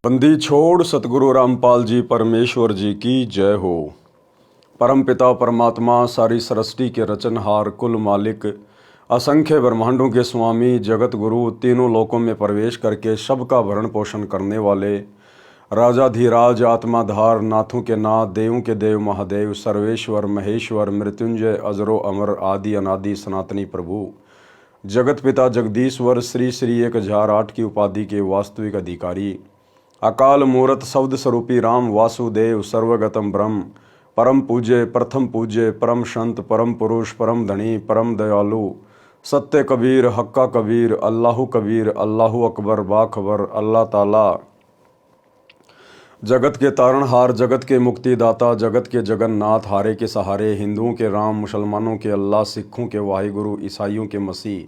बंदी छोड़ सतगुरु रामपाल जी परमेश्वर जी की जय हो। परम पिता परमात्मा सारी सृष्टि के रचनहार कुल मालिक असंख्य ब्रह्मांडों के स्वामी जगत गुरु तीनों लोकों में प्रवेश करके सबका भरण पोषण करने वाले राजाधिराज आत्माधार नाथों के नाथ देवों के देव महादेव सर्वेश्वर महेश्वर मृत्युंजय अजरो अमर आदि अनादि सनातनी प्रभु जगत पिता जगदीश्वर श्री श्री 1008 की उपाधि के वास्तविक अधिकारी अकाल मूरत शब्द स्वरूपी राम वासुदेव सर्वगतम ब्रह्म परम पूज्य प्रथम पूज्य परम संत परम पुरुष परम धनी परम दयालु सत्य कबीर हक्का कबीर अल्लाहु कबीर अल्लाहु अकबर बाखबर अल्लाह ताला जगत के तारणहार जगत के मुक्तिदाता जगत के जगन्नाथ हारे के सहारे हिंदुओं के राम मुसलमानों के अल्लाह सिखों के वाहिगुरु ईसाइयों के मसीह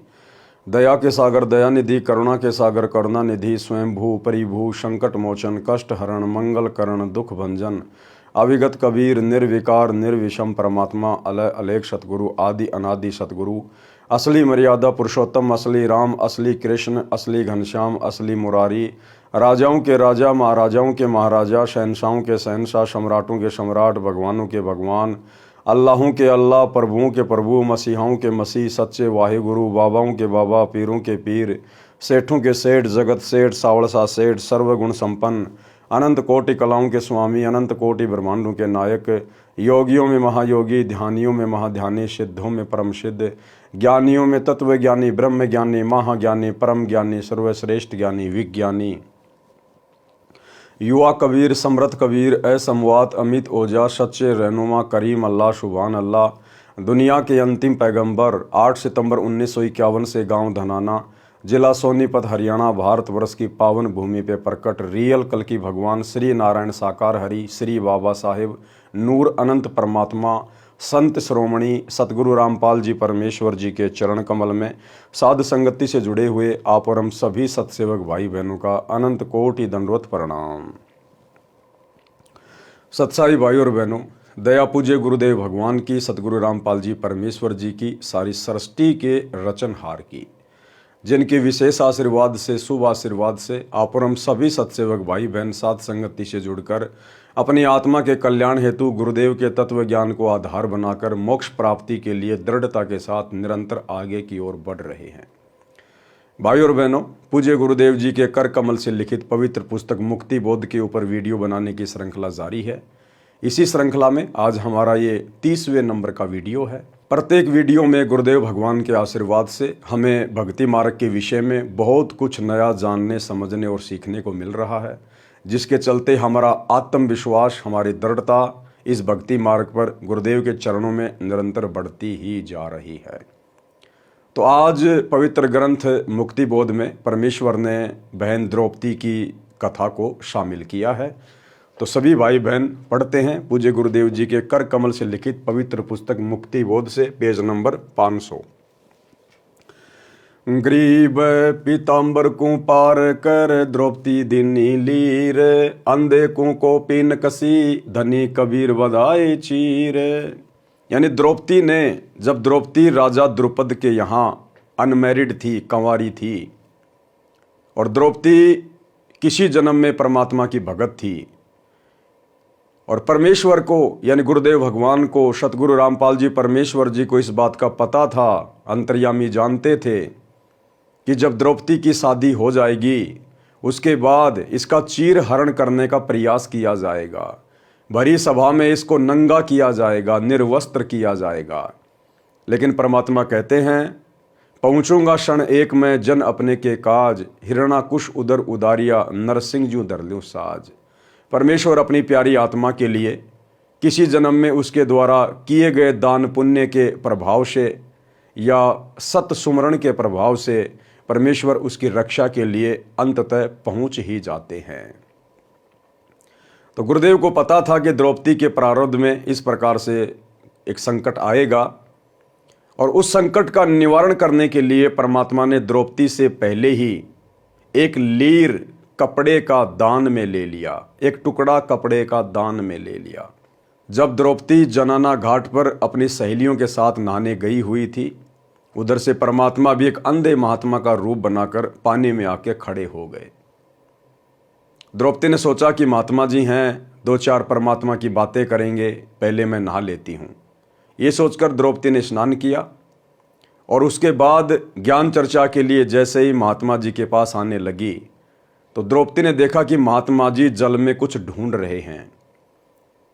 दया के सागर दयानिधि करुणा के सागर करुणानिधि स्वयंभू परिभू संकट मोचन कष्ट हरण मंगल करण दुख भंजन अविगत कबीर निर्विकार निर्विषम परमात्मा अलय अलेख सतगुरु आदि अनादि सतगुरु असली मर्यादा पुरुषोत्तम असली राम असली कृष्ण असली घनश्याम असली मुरारी राजाओं के राजा महाराजाओं के महाराजा शहनशाहों के शहनशाह सम्राटों के सम्राट भगवानों के भगवान अल्लाहों के अल्लाह प्रभुओं के प्रभु मसीहाओं के मसीह सच्चे वाहिगुरु बाबाओं के बाबा पीरों के पीर सेठों के सेठ जगत सेठ सावड़सा सेठ सर्वगुण संपन्न अनंत कोटि कलाओं के स्वामी अनंत कोटि ब्रह्मांडों के नायक योगियों में महायोगी ध्यानियों में महाध्यानी सिद्धों में परम सिद्ध ज्ञानियों में तत्व ज्ञानी ब्रह्म ज्ञानी महाज्ञानी परम ज्ञानी सर्वश्रेष्ठ ज्ञानी विज्ञानी युवा कबीर समृत कबीर असमवात अमित ओजा सच्चे रहनुमा करीम अल्लाह शुभान अल्लाह दुनिया के अंतिम पैगंबर 8 सितंबर 1951 से गांव धनाना जिला सोनीपत हरियाणा भारतवर्ष की पावन भूमि पे प्रकट रियल कल की भगवान श्री नारायण साकार हरि श्री बाबा साहेब नूर अनंत परमात्मा संत श्रोमणी सतगुरु रामपाल जी परमेश्वर जी के चरण कमल में साध संगति से जुड़े हुए आप और हम सभी सत्सेवक भाई बहनों का अनंत कोटि दंडवत प्रणाम। सत्साई भाई और बहनों, दया पूज्य गुरुदेव भगवान की सतगुरु रामपाल जी परमेश्वर जी की सारी सृष्टि के रचनहार की जिनके विशेष आशीर्वाद से शुभ आशीर्वाद से आप और हम सभी सत्सेवक भाई बहन साथ संगति से जुड़कर अपनी आत्मा के कल्याण हेतु गुरुदेव के तत्व ज्ञान को आधार बनाकर मोक्ष प्राप्ति के लिए दृढ़ता के साथ निरंतर आगे की ओर बढ़ रहे हैं। भाई और बहनों, पूज्य गुरुदेव जी के कर कमल से लिखित पवित्र पुस्तक मुक्ति बोध के ऊपर वीडियो बनाने की श्रृंखला जारी है। इसी श्रृंखला में आज हमारा ये 30वें नंबर का वीडियो है। प्रत्येक वीडियो में गुरुदेव भगवान के आशीर्वाद से हमें भक्ति मार्ग के विषय में बहुत कुछ नया जानने समझने और सीखने को मिल रहा है, जिसके चलते हमारा आत्मविश्वास हमारी दृढ़ता इस भक्ति मार्ग पर गुरुदेव के चरणों में निरंतर बढ़ती ही जा रही है। तो आज पवित्र ग्रंथ मुक्ति बोध में परमेश्वर ने बहन द्रौपदी की कथा को शामिल किया है। तो सभी भाई बहन पढ़ते हैं पूज्य गुरुदेव जी के कर कमल से लिखित पवित्र पुस्तक मुक्ति बोध से पेज नंबर 500। ग्रीब पीताम्बर को पार कर द्रौपदी दिनी लीर अंधे को पिन कसी धनी कबीर बधाई चीर। यानी द्रौपदी ने, जब द्रौपदी राजा द्रुपद के यहाँ अनमैरिड थी, कंवारी थी, और द्रौपदी किसी जन्म में परमात्मा की भगत थी और परमेश्वर को यानी गुरुदेव भगवान को सतगुरु रामपाल जी परमेश्वर जी को इस बात का पता था, अंतर्यामी जानते थे कि जब द्रौपदी की शादी हो जाएगी उसके बाद इसका चीर हरण करने का प्रयास किया जाएगा, भरी सभा में इसको नंगा किया जाएगा, निर्वस्त्र किया जाएगा। लेकिन परमात्मा कहते हैं, पहुँचूंगा क्षण एक में जन अपने के काज हिरणाकुश उदर उदारिया नरसिंह जू धर लूं साज। परमेश्वर अपनी प्यारी आत्मा के लिए किसी जन्म में उसके द्वारा किए गए दान पुण्य के प्रभाव से या सत सुमरण के प्रभाव से परमेश्वर उसकी रक्षा के लिए अंततः पहुंच ही जाते हैं। तो गुरुदेव को पता था कि द्रौपदी के प्रारब्ध में इस प्रकार से एक संकट आएगा और उस संकट का निवारण करने के लिए परमात्मा ने द्रौपदी से पहले ही एक लीर कपड़े का दान में ले लिया, एक टुकड़ा कपड़े का दान में ले लिया। जब द्रौपदी जनाना घाट पर अपनी सहेलियों के साथ नहाने गई हुई थी, उधर से परमात्मा भी एक अंधे महात्मा का रूप बनाकर पानी में आके खड़े हो गए। द्रौपदी ने सोचा कि महात्मा जी हैं, दो चार परमात्मा की बातें करेंगे, पहले मैं नहा लेती हूँ। ये सोचकर द्रौपदी ने स्नान किया और उसके बाद ज्ञान चर्चा के लिए जैसे ही महात्मा जी के पास आने लगी तो द्रौपदी ने देखा कि महात्मा जी जल में कुछ ढूंढ रहे हैं।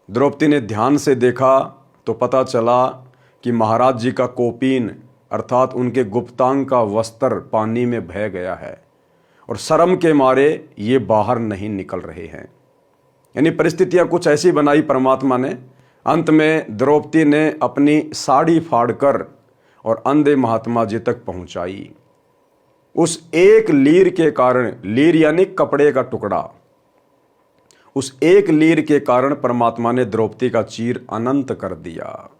द्रौपदी ने ध्यान से देखा तो पता चला कि महाराज जी का कोपीन अर्थात उनके गुप्तांग का वस्त्र पानी में बह गया है और शर्म के मारे ये बाहर नहीं निकल रहे हैं। यानी परिस्थितियां कुछ ऐसी बनाई परमात्मा ने। अंत में द्रौपदी ने अपनी साड़ी फाड़कर और अंधे महात्मा जी तक पहुंचाई। उस एक लीर के कारण, लीर यानी कपड़े का टुकड़ा, उस एक लीर के कारण परमात्मा ने द्रौपदी का चीर अनंत कर दिया।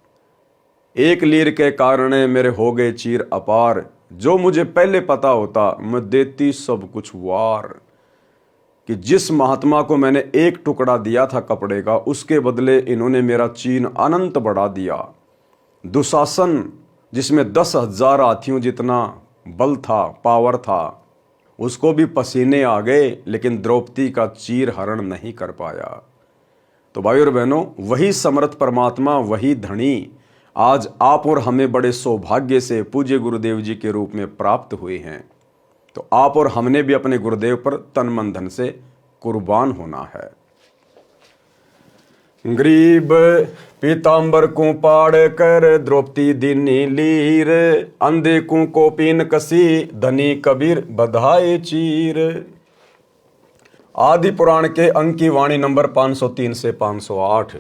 एक लीर के कारण मेरे हो गए चीर अपार, जो मुझे पहले पता होता मैं देती सब कुछ वार। कि जिस महात्मा को मैंने एक टुकड़ा दिया था कपड़े का, उसके बदले इन्होंने मेरा चीन अनंत बढ़ा दिया। दुशासन जिसमें 10,000 हाथियों जितना बल था, पावर था, उसको भी पसीने आ गए, लेकिन द्रौपदी का चीर हरण नहीं कर पाया। तो भाई और बहनों, वही समर्थ परमात्मा, वही धनी आज आप और हमें बड़े सौभाग्य से पूज्य गुरुदेव जी के रूप में प्राप्त हुए हैं। तो आप और हमने भी अपने गुरुदेव पर तन मन धन से कुर्बान होना है। गरीब पीतांबर को पाड़ कर द्रौपदी दीनी लीर, अंधे को कोपीन कसी धनी कबीर बधाए चीर। आदि पुराण के अंक की वाणी नंबर 503 से 508।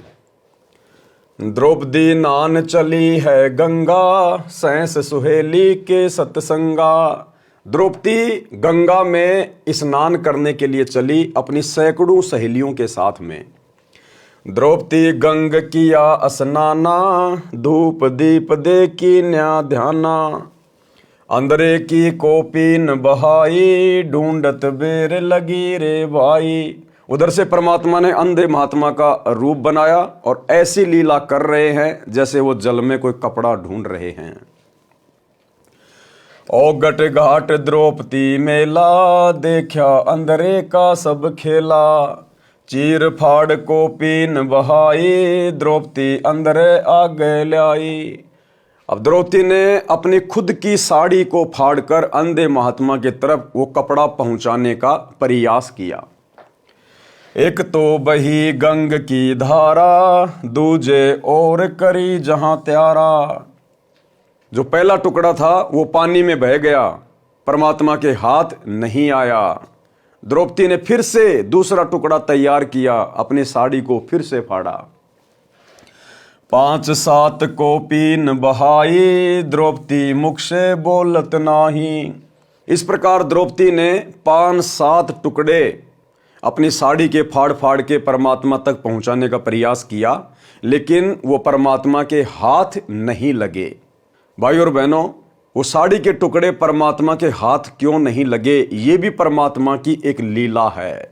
द्रौपदी नान चली है गंगा, सैंस सुहेली के सत्संगा। द्रौपदी गंगा में स्नान करने के लिए चली अपनी सैकड़ों सहेलियों के साथ में। द्रौपदी गंग किया स्नाना, धूप दीप दे की न्या ध्याना। अंदरे की कोपीन बहाई, ढूंढत बेर लगी रे भाई। उधर से परमात्मा ने अंधे महात्मा का रूप बनाया और ऐसी लीला कर रहे हैं जैसे वो जल में कोई कपड़ा ढूंढ रहे हैं। ओगट घाट द्रौपदी मेला, देखा अंधरे का सब खेला। चीर फाड़ कोपीन बहाई, द्रौपदी अंदरे आगे लाई। अब द्रौपदी ने अपनी खुद की साड़ी को फाड़कर अंधे महात्मा की तरफ वो कपड़ा पहुंचाने का प्रयास किया। एक तो बही गंग की धारा, दूजे और करी जहां त्यारा। जो पहला टुकड़ा था वो पानी में बह गया, परमात्मा के हाथ नहीं आया। द्रौपदी ने फिर से दूसरा टुकड़ा तैयार किया, अपनी साड़ी को फिर से फाड़ा। 5-7 कोपीन बहाई, द्रौपदी मुख से बोलत नाही। इस प्रकार द्रौपदी ने 5-7 टुकड़े अपनी साड़ी के फाड़ फाड़ के परमात्मा तक पहुंचाने का प्रयास किया, लेकिन वो परमात्मा के हाथ नहीं लगे। भाई और बहनों, वो साड़ी के टुकड़े परमात्मा के हाथ क्यों नहीं लगे, ये भी परमात्मा की एक लीला है।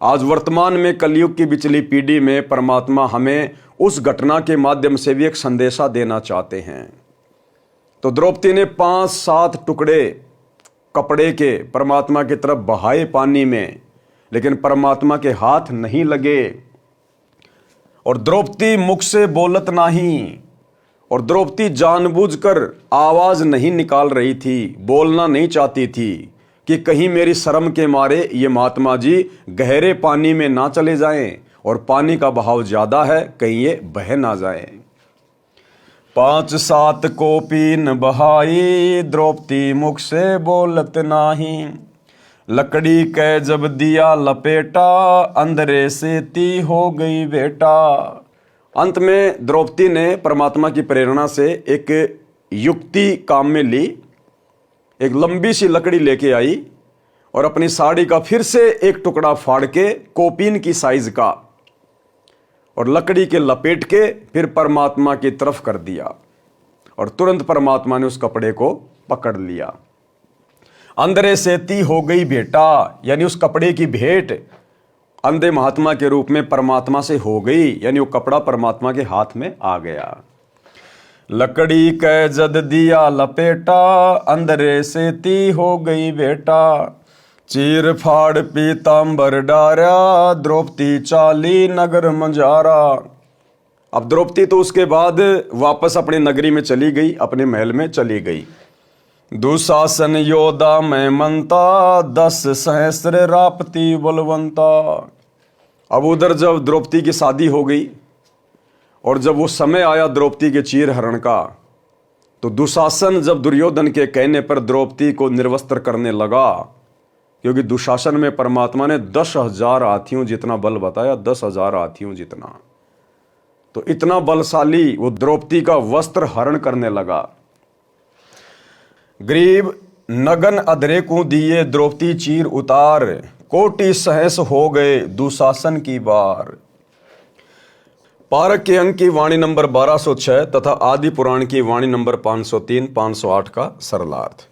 आज वर्तमान में कलयुग की बिचली पीढ़ी में परमात्मा हमें उस घटना के माध्यम से भी एक संदेशा देना चाहते हैं। तो द्रौपदी ने 5-7 टुकड़े कपड़े के परमात्मा की तरफ बहाए पानी में, लेकिन परमात्मा के हाथ नहीं लगे। और द्रौपदी मुख से बोलत नहीं, और द्रौपदी जानबूझकर आवाज नहीं निकाल रही थी, बोलना नहीं चाहती थी कि कहीं मेरी शर्म के मारे ये महात्मा जी गहरे पानी में ना चले जाएं और पानी का बहाव ज्यादा है, कहीं ये बह ना जाए। 5-7 कोपीन बहाई, द्रौपदी मुख से बोलत नाही। लकड़ी के जब दिया लपेटा, अंदरे से ती हो गई बेटा। अंत में द्रौपदी ने परमात्मा की प्रेरणा से एक युक्ति काम में ली। एक लंबी सी लकड़ी लेके आई और अपनी साड़ी का फिर से एक टुकड़ा फाड़ के कोपीन की साइज का और लकड़ी के लपेट के फिर परमात्मा की तरफ कर दिया, और तुरंत परमात्मा ने उस कपड़े को पकड़ लिया। अंदरे से ती हो गई बेटा, यानी उस कपड़े की भेंट अंधे महात्मा के रूप में परमात्मा से हो गई, यानी वो कपड़ा परमात्मा के हाथ में आ गया। लकड़ी के जद दिया लपेटा, अंदरे से ती हो गई बेटा। चीर फाड़ पीताम्बर डारा, द्रौपदी चाली नगर मंजारा। अब द्रौपदी तो उसके बाद वापस अपनी नगरी में चली गई, अपने महल में चली गई। दुशासन योद्धा में मनता, 10 सहस्र रापती बलवंता। अब उधर जब द्रौपदी की शादी हो गई और जब वो समय आया द्रौपदी के चीर हरण का, तो दुशासन जब दुर्योधन के कहने पर द्रौपदी को निर्वस्त्र करने लगा, क्योंकि दुशासन में परमात्मा ने 10,000 हाथियों जितना बल बताया, 10,000 हाथियों जितना, तो इतना बलशाली वो द्रौपदी का वस्त्र हरण करने लगा। गरीब नगन अधरे को दिए द्रौपदी चीर उतार, कोटि सहस हो गए दुशासन की बार। पारक के अंक की वाणी नंबर 1206 तथा आदि पुराण की वाणी नंबर 503-508 का सरलार्थ।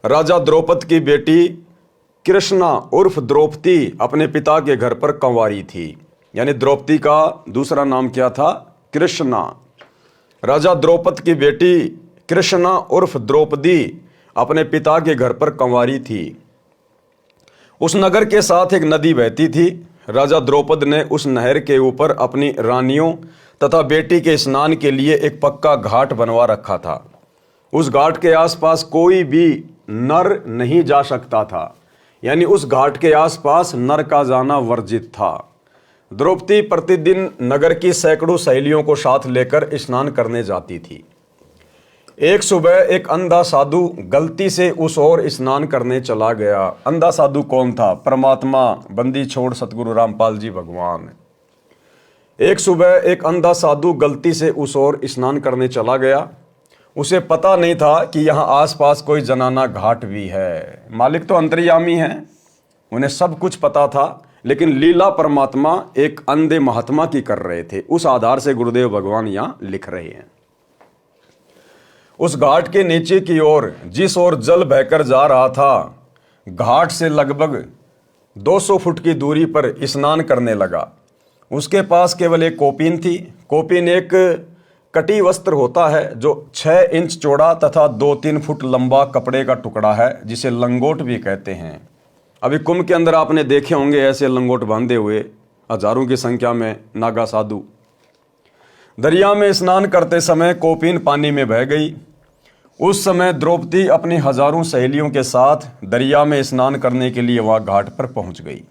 राजा द्रौपद की बेटी कृष्णा उर्फ द्रौपदी अपने पिता के घर पर कंवारी थी, यानी द्रौपदी का दूसरा नाम क्या था? कृष्णा। राजा द्रौपद की बेटी कृष्णा उर्फ द्रौपदी अपने पिता के घर पर कंवारी थी। उस नगर के साथ एक नदी बहती थी। राजा द्रौपद ने उस नहर के ऊपर अपनी रानियों तथा बेटी के स्नान के लिए एक पक्का घाट बनवा रखा था। उस घाट के आसपास कोई भी नर नहीं जा सकता था, यानी उस घाट के आसपास नर का जाना वर्जित था। द्रौपदी प्रतिदिन नगर की सैकड़ों सहेलियों को साथ लेकर स्नान करने जाती थी। एक सुबह एक अंधा साधु गलती से उस ओर स्नान करने चला गया। अंधा साधु कौन था? परमात्मा बंदी छोड़ सतगुरु रामपाल जी भगवान। एक सुबह एक अंधा साधु गलती से उस ओर स्नान करने चला गया। उसे पता नहीं था कि यहाँ आसपास कोई जनाना घाट भी है। मालिक तो अंतर्यामी हैं, उन्हें सब कुछ पता था, लेकिन लीला परमात्मा एक अंधे महात्मा की कर रहे थे। उस आधार से गुरुदेव भगवान यहाँ लिख रहे हैं। उस घाट के नीचे की ओर जिस ओर जल बहकर जा रहा था, घाट से लगभग 200 फुट की दूरी पर स्नान करने लगा। उसके पास केवल एक कोपीन थी। कोपीन एक कटी वस्त्र होता है जो 6 इंच चौड़ा तथा 2-3 फुट लंबा कपड़े का टुकड़ा है, जिसे लंगोट भी कहते हैं। अभी कुंभ के अंदर आपने देखे होंगे ऐसे लंगोट बांधे हुए हजारों की संख्या में नागा साधु। दरिया में स्नान करते समय कोपीन पानी में बह गई। उस समय द्रौपदी अपनी हजारों सहेलियों के साथ दरिया में स्नान करने के लिए वहां घाट पर पहुंच गई।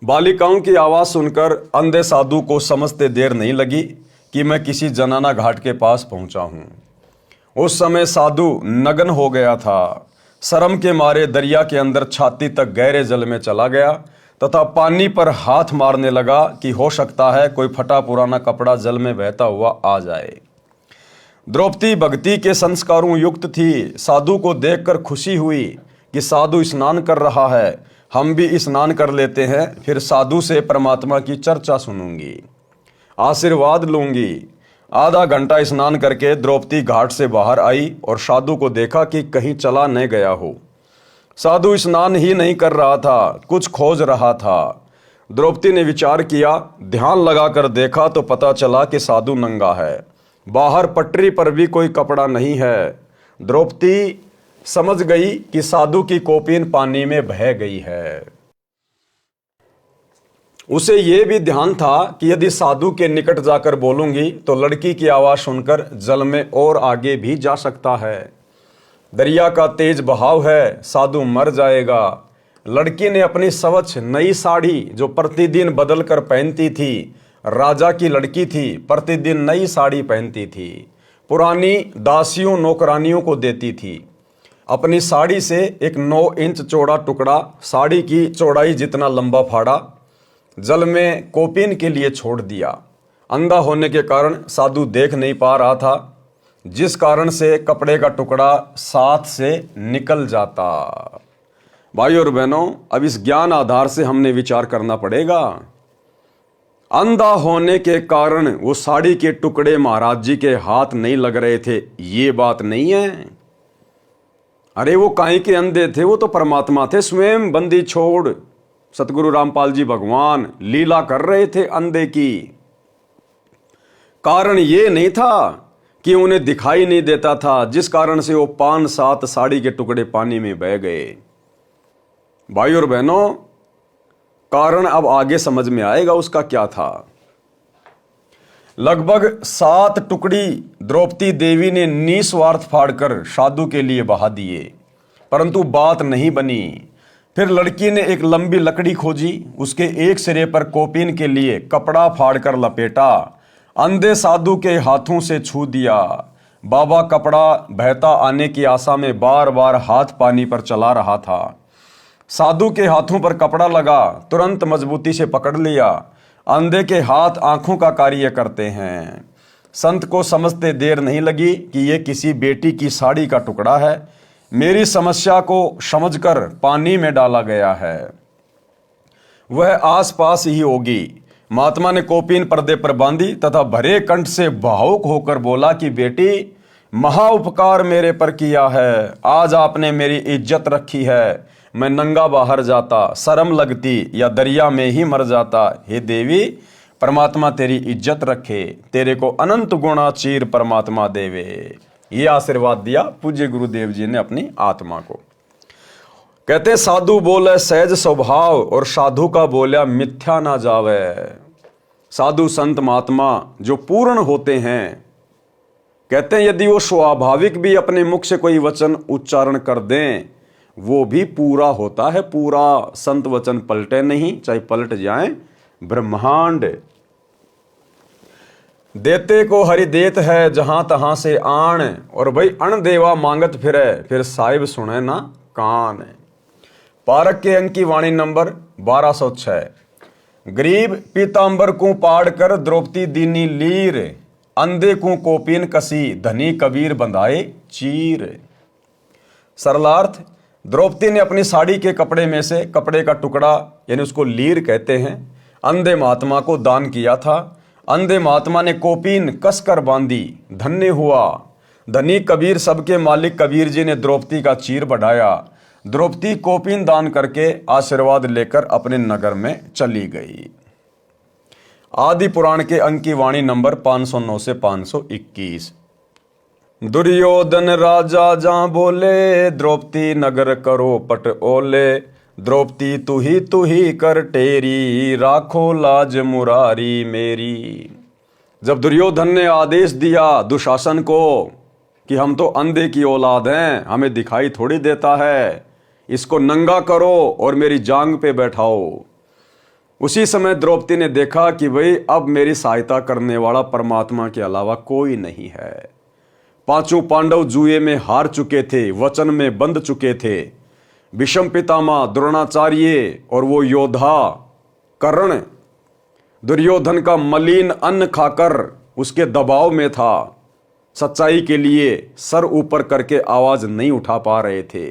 बालिकाओं की आवाज सुनकर अंधे साधु को समझते देर नहीं लगी कि मैं किसी जनाना घाट के पास पहुंचा हूं। उस समय साधु नग्न हो गया था। शर्म के मारे दरिया के अंदर छाती तक गहरे जल में चला गया तथा पानी पर हाथ मारने लगा कि हो सकता है कोई फटा पुराना कपड़ा जल में बहता हुआ आ जाए। द्रौपदी भक्ति के संस्कारों युक्त थी। साधु को देखकर खुशी हुई कि साधु स्नान कर रहा है, हम भी स्नान कर लेते हैं, फिर साधु से परमात्मा की चर्चा सुनूंगी, आशीर्वाद लूंगी। आधा घंटा स्नान करके द्रौपदी घाट से बाहर आई और साधु को देखा कि कहीं चला न गया हो। साधु स्नान ही नहीं कर रहा था, कुछ खोज रहा था। द्रौपदी ने विचार किया, ध्यान लगाकर देखा तो पता चला कि साधु नंगा है। बाहर पटरी पर भी कोई कपड़ा नहीं है। द्रौपदी समझ गई कि साधु की कोपीन पानी में बह गई है। उसे यह भी ध्यान था कि यदि साधु के निकट जाकर बोलूंगी तो लड़की की आवाज सुनकर जल में और आगे भी जा सकता है। दरिया का तेज बहाव है, साधु मर जाएगा। लड़की ने अपनी स्वच्छ नई साड़ी जो प्रतिदिन बदल कर पहनती थी, राजा की लड़की थी, प्रतिदिन नई साड़ी पहनती थी, पुरानी दासियों नौकरानियों को देती थी। अपनी साड़ी से एक 9 इंच चौड़ा टुकड़ा साड़ी की चौड़ाई जितना लंबा फाड़ा जल में कोपीन के लिए छोड़ दिया। अंधा होने के कारण साधु देख नहीं पा रहा था, जिस कारण से कपड़े का टुकड़ा साथ से निकल जाता। भाइयों और बहनों, अब इस ज्ञान आधार से हमने विचार करना पड़ेगा। अंधा होने के कारण वो साड़ी के टुकड़े महाराज जी के हाथ नहीं लग रहे थे, ये बात नहीं है। अरे वो काहे के अंधे थे? वो तो परमात्मा थे, स्वयं बंदी छोड़ सतगुरु रामपाल जी भगवान लीला कर रहे थे अंधे की। कारण ये नहीं था कि उन्हें दिखाई नहीं देता था, जिस कारण से वो 5-7 साड़ी के टुकड़े पानी में बह गए। भाई और बहनों, कारण अब आगे समझ में आएगा उसका क्या था। लगभग 7 टुकड़ी द्रौपदी देवी ने निस्वार्थ फाड़कर साधु के लिए बहा दिए, परंतु बात नहीं बनी। फिर लड़की ने एक लंबी लकड़ी खोजी, उसके एक सिरे पर कोपिन के लिए कपड़ा फाड़कर लपेटा, अंधे साधु के हाथों से छू दिया। बाबा कपड़ा बहता आने की आशा में बार बार हाथ पानी पर चला रहा था। साधु के हाथों पर कपड़ा लगा, तुरंत मजबूती से पकड़ लिया। अंधे के हाथ आंखों का कार्य करते हैं। संत को समझते देर नहीं लगी कि ये किसी बेटी की साड़ी का टुकड़ा है। मेरी समस्या को समझकर पानी में डाला गया है, वह आसपास ही होगी। महात्मा ने कोपीन पर्दे पर बांधी तथा भरे कंठ से भावुक होकर बोला कि बेटी, महा उपकार मेरे पर किया है। आज आपने मेरी इज्जत रखी है। मैं नंगा बाहर जाता, शर्म लगती या दरिया में ही मर जाता। हे देवी, परमात्मा तेरी इज्जत रखे, तेरे को अनंत गुणा चीर परमात्मा देवे। ये आशीर्वाद दिया पूज्य गुरुदेव जी ने अपनी आत्मा को। कहते साधु बोले सहज स्वभाव और साधु का बोला मिथ्या ना जावे। साधु संत महात्मा जो पूर्ण होते हैं, कहते हैं यदि वो स्वाभाविक भी अपने मुख से कोई वचन उच्चारण कर दें, वो भी पूरा होता है। पूरा संत वचन पलटे नहीं, चाहे पलट जाएं ब्रह्मांड। देते को हरि देत है जहां तहां से आण, और भाई अण देवा मांगत फिर साहिब सुने ना कान। पारक के अंक की वाणी नंबर 1206। गरीब पीतांबर को पाड़ कर द्रौपदी दीनी लीर, अंधे को कोपीन कसी धनी कबीर बंधाए चीर। सरलार्थ, द्रौपदी ने अपनी साड़ी के कपड़े में से कपड़े का टुकड़ा, यानी उसको लीर कहते हैं, अंधे महात्मा को दान किया था। अंधे महात्मा ने कोपीन कसकर बांधी, धन्य हुआ। धनी कबीर सबके मालिक कबीर जी ने द्रौपदी का चीर बढ़ाया। द्रौपदी कोपीन दान करके आशीर्वाद लेकर अपने नगर में चली गई। आदि पुराण के अंक की वाणी नंबर 509 से 521। दुर्योधन राजा जहां बोले, द्रौपदी नगर करो पट ओले। द्रौपदी तू ही कर टेरी, राखो लाज मुरारी मेरी। जब दुर्योधन ने आदेश दिया दुशासन को कि हम तो अंधे की औलाद हैं, हमें दिखाई थोड़ी देता है, इसको नंगा करो और मेरी जांग पे बैठाओ, उसी समय द्रौपदी ने देखा कि भाई अब मेरी सहायता करने वाला परमात्मा के अलावा कोई नहीं है। पांचों पांडव जुए में हार चुके थे, वचन में बंध चुके थे। भीष्म पितामह, द्रोणाचार्य और वो योद्धा कर्ण दुर्योधन का मलिन अन्न खाकर उसके दबाव में था। सच्चाई के लिए सर ऊपर करके आवाज नहीं उठा पा रहे थे।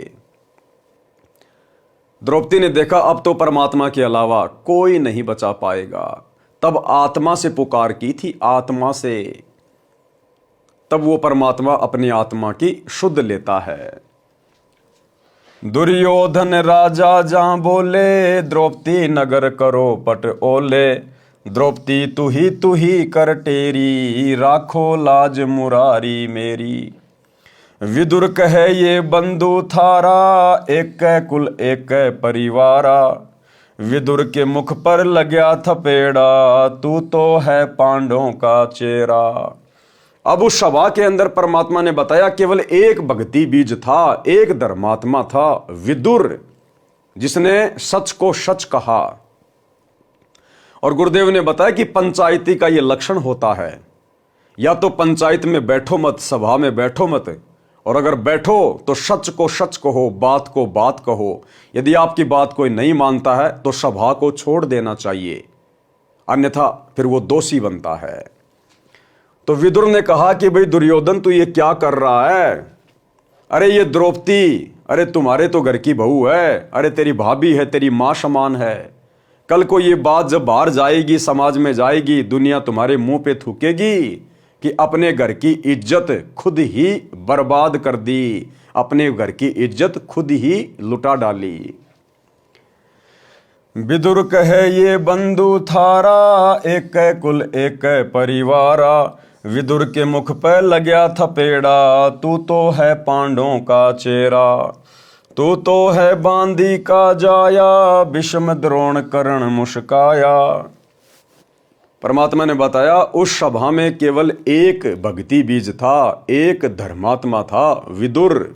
द्रौपदी ने देखा अब तो परमात्मा के अलावा कोई नहीं बचा पाएगा। तब आत्मा से पुकार की थी, आत्मा से। तब वो परमात्मा अपनी आत्मा की शुद्ध लेता है। दुर्योधन राजा जहां बोले, द्रौपदी नगर करो पट ओले। द्रौपदी तू ही कर टेरी, राखो लाज मुरारी मेरी। विदुर कहे ये बंधु थारा, एक कुल एक परिवारा। विदुर के मुख पर लग्या थपेड़ा, तू तो है पांडवों का चेहरा। अब उस सभा के अंदर परमात्मा ने बताया केवल एक भक्ति बीज था, एक धर्मात्मा था, विदुर, जिसने सच को सच कहा। और गुरुदेव ने बताया कि पंचायती का यह लक्षण होता है, या तो पंचायत में बैठो मत, सभा में बैठो मत, और अगर बैठो तो सच को सच कहो, बात को बात कहो। यदि आपकी बात कोई नहीं मानता है तो सभा को छोड़ देना चाहिए, अन्यथा फिर वो दोषी बनता है। तो विदुर ने कहा कि भाई दुर्योधन तू ये क्या कर रहा है? अरे ये द्रौपदी, अरे तुम्हारे तो घर की बहू है, अरे तेरी भाभी है, तेरी मां समान है। कल को ये बात जब बाहर जाएगी, समाज में जाएगी, दुनिया तुम्हारे मुंह पे थूकेगी कि अपने घर की इज्जत खुद ही बर्बाद कर दी, अपने घर की इज्जत खुद ही लुटा डाली। विदुर कहे ये बंधु थारा, एक कुल एक परिवारा। विदुर के मुख पर लग्या थपेड़ा, तू तो है पांडवों का चेहरा। तू तो है बांदी का जाया, विषम द्रोण कर्ण मुस्काया। परमात्मा ने बताया उस सभा में केवल एक भक्ति बीज था, एक धर्मात्मा था, विदुर।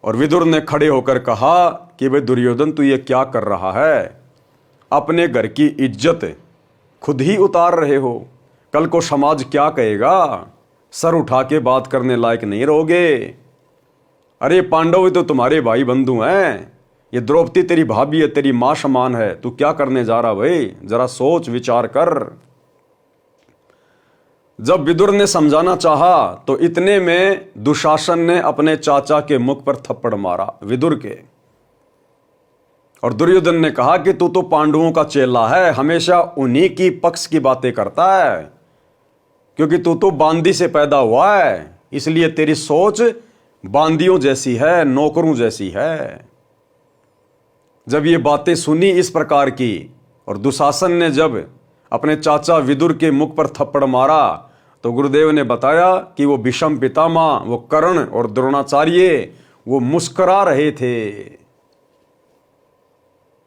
और विदुर ने खड़े होकर कहा कि भाई दुर्योधन, तू ये क्या कर रहा है? अपने घर की इज्जत खुद ही उतार रहे हो, कल को समाज क्या कहेगा? सर उठा के बात करने लायक नहीं रहोगे। अरे पांडव तो तुम्हारे भाई बंधु हैं, ये द्रौपदी तेरी भाभी है, तेरी मां समान है, तू क्या करने जा रहा भाई? जरा सोच विचार कर। जब विदुर ने समझाना चाहा तो इतने में दुशासन ने अपने चाचा के मुख पर थप्पड़ मारा, विदुर के। और दुर्योधन ने कहा कि तू तो पांडवों का चेला है, हमेशा उन्हीं की पक्ष की बातें करता है, क्योंकि तू तो बांदी से पैदा हुआ है, इसलिए तेरी सोच बांदियों जैसी है, नौकरों जैसी है। जब ये बातें सुनी इस प्रकार की और दुशासन ने जब अपने चाचा विदुर के मुख पर थप्पड़ मारा तो गुरुदेव ने बताया कि वो भीष्म पितामह, वो कर्ण और द्रोणाचार्य वो मुस्कुरा रहे थे।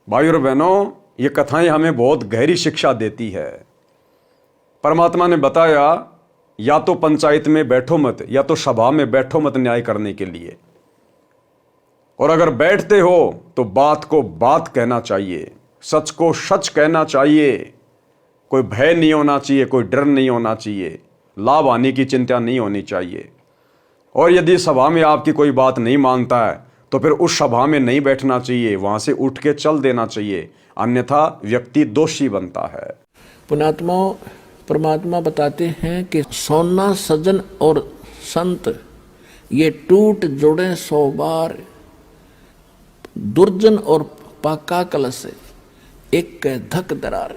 भाइयों और बहनों, ये कथाएं हमें बहुत गहरी शिक्षा देती है। परमात्मा ने बताया या तो पंचायत में बैठो मत, या तो सभा में बैठो मत न्याय करने के लिए, और अगर बैठते हो तो बात को बात कहना चाहिए, सच को सच कहना चाहिए, कोई भय नहीं होना चाहिए, कोई डर नहीं होना चाहिए, लाभ हानि की चिंता नहीं होनी चाहिए। और यदि सभा में आपकी कोई बात नहीं मानता है तो फिर उस सभा में नहीं बैठना चाहिए, वहां से उठ के चल देना चाहिए, अन्यथा व्यक्ति दोषी बनता है। पुण्यात्मा परमात्मा बताते हैं कि सोना सजन और संत ये टूट जुड़े 100 बार, दुर्जन और पाका कलश एक धक दरार।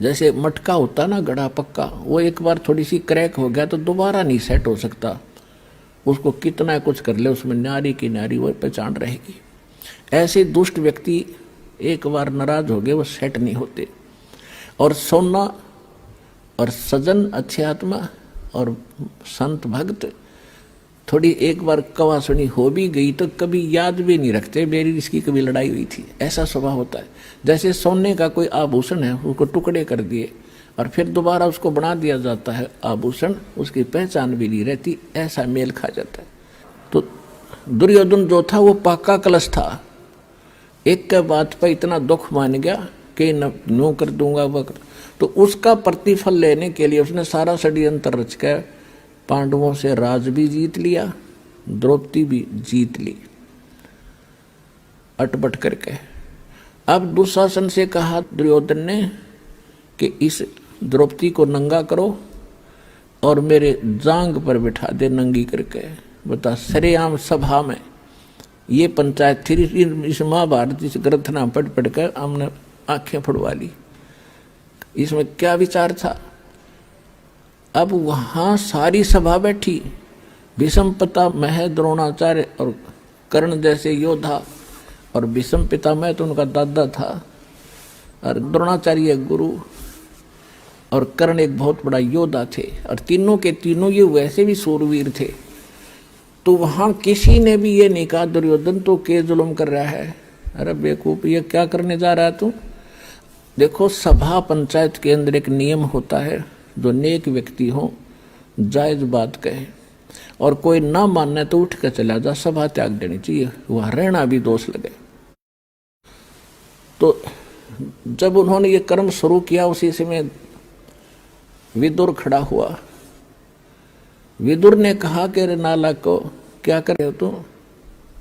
जैसे मटका होता ना गड़ा पक्का, वो एक बार थोड़ी सी क्रैक हो गया तो दोबारा नहीं सेट हो सकता, उसको कितना कुछ कर ले उसमें नारी की नारी वो पहचान रहेगी। ऐसे दुष्ट व्यक्ति एक बार नाराज हो गए वो सेट नहीं होते। और सोना और सजन अच्छे आत्मा और संत भक्त थोड़ी एक बार कवा सुनी हो भी गई तो कभी याद भी नहीं रखते मेरी इसकी कभी लड़ाई हुई थी, ऐसा स्वभाव होता है। जैसे सोने का कोई आभूषण है उसको टुकड़े कर दिए और फिर दोबारा उसको बना दिया जाता है आभूषण, उसकी पहचान भी नहीं रहती, ऐसा मेल खा जाता है। तो दुर्योधन जो था वो पाका कलश था, एक के बात पर इतना दुख मान गया कि नो कर दूंगा वह, तो उसका प्रतिफल लेने के लिए उसने सारा षड्यंत्र रच कर पांडवों से राज भी जीत लिया, द्रौपदी भी जीत ली अटपट करके। अब दुशासन से कहा दुर्योधन ने कि इस द्रौपदी को नंगा करो और मेरे जांग पर बिठा दे नंगी करके। बता, सरेआम सभा में ये पंचायत थी, इस महाभारत इस ग्रंथ नाम पढ़ पढ़ कर हमने आंखें फुड़वा ली। इसमें क्या विचार था? अब वहां सारी सभा बैठी, भीष्म पितामह द्रोणाचार्य और कर्ण जैसे योद्धा, और भीष्म पितामह तो उनका दादा था और द्रोणाचार्य गुरु और कर्ण एक बहुत बड़ा योद्धा थे, और तीनों के तीनों ये वैसे भी सूरवीर थे। तो वहां किसी ने भी ये नहीं कहा दुर्योधन तो के जुल्म कर रहा है, अरे बेवकूफ ये क्या करने जा रहा है तू। देखो सभा पंचायत के अंदर एक नियम होता है, जो नेक व्यक्ति हो जायज बात कहे और कोई ना मानने तो उठ कर चला जा, सभा त्याग देनी चाहिए, वहां रहना भी दोष लगे। तो जब उन्होंने ये कर्म शुरू किया उसी समय विदुर खड़ा हुआ। विदुर ने कहा कि रे नालायक को क्या कर रहे हो तुम,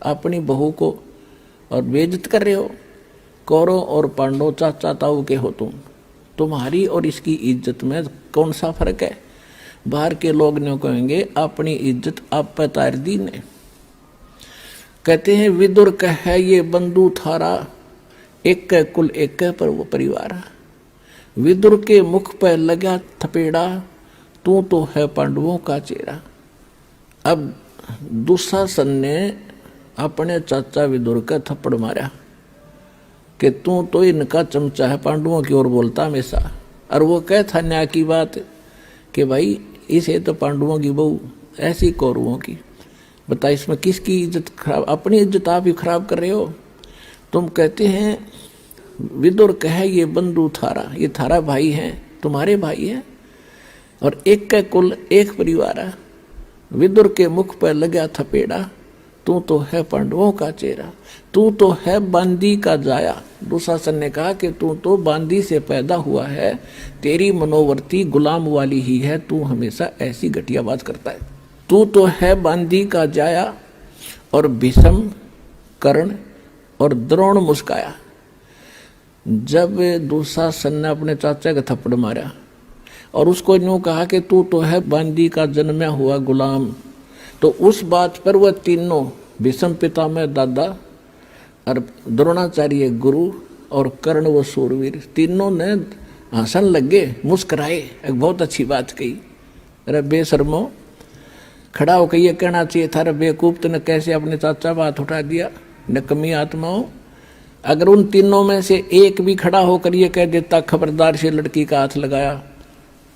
अपनी बहू को और बेइज्जत कर रहे हो। कौरव और पांडव चाचा ताऊ के हो तुम, तुम्हारी और इसकी इज्जत में कौन सा फर्क है। बाहर के लोग ने कहेंगे अपनी इज्जत आप पर तार दी ने। कहते हैं विदुर कहे ये बंधु थारा, एक के कुल एक के पर वो परिवार। विदुर के मुख पर लगा थपेड़ा, तू तो है पांडवों का चेहरा। अब दुशासन ने अपने चाचा विदुर का थप्पड़ मारा कि तू तो इनका चमचा है, पांडवों की ओर बोलता हमेशा। और वो कह था न्याय की बात कि भाई इसे तो पांडवों की बहू, ऐसी कौरवों की। बता इसमें किसकी इज्जत खराब, अपनी इज्जत आप ही खराब कर रहे हो। तुम कहते हैं विदुर कहे ये बंधु थारा, ये थारा भाई है, तुम्हारे भाई है, और एक का कुल एक परिवार है। विदुर के मुख पर लगा थपेड़ा, तू तो है पांडवों का चेहरा, तू तो है बांदी का जाया। दुशासन ने कहा कि तू तो बांदी से पैदा हुआ है, तेरी मनोवर्ती गुलाम वाली ही है, तू हमेशा ऐसी घटिया बात करता है। तू तो है बांदी का जाया। और भीष्म, कर्ण और द्रोण मुस्काया। जब दुशासन ने अपने चाचा का थप्पड़ मारा और उसको यूं कहा कि तू तो है बांदी का जन्मा हुआ गुलाम, तो उस बात पर वह तीनों, भीष्म पितामह दादा और द्रोणाचार्य गुरु और कर्ण व सूरवीर, तीनों ने हंसन लगे, मुस्कराए, एक बहुत अच्छी बात कही। अरे बेशर्मो, खड़ा होकर ये कहना चाहिए था, अरे बेवकूफ तूने कैसे अपने चाचा बात उठा दिया, नकमी आत्माओं। अगर उन तीनों में से एक भी खड़ा होकर ये कह देता खबरदार से लड़की का हाथ लगाया,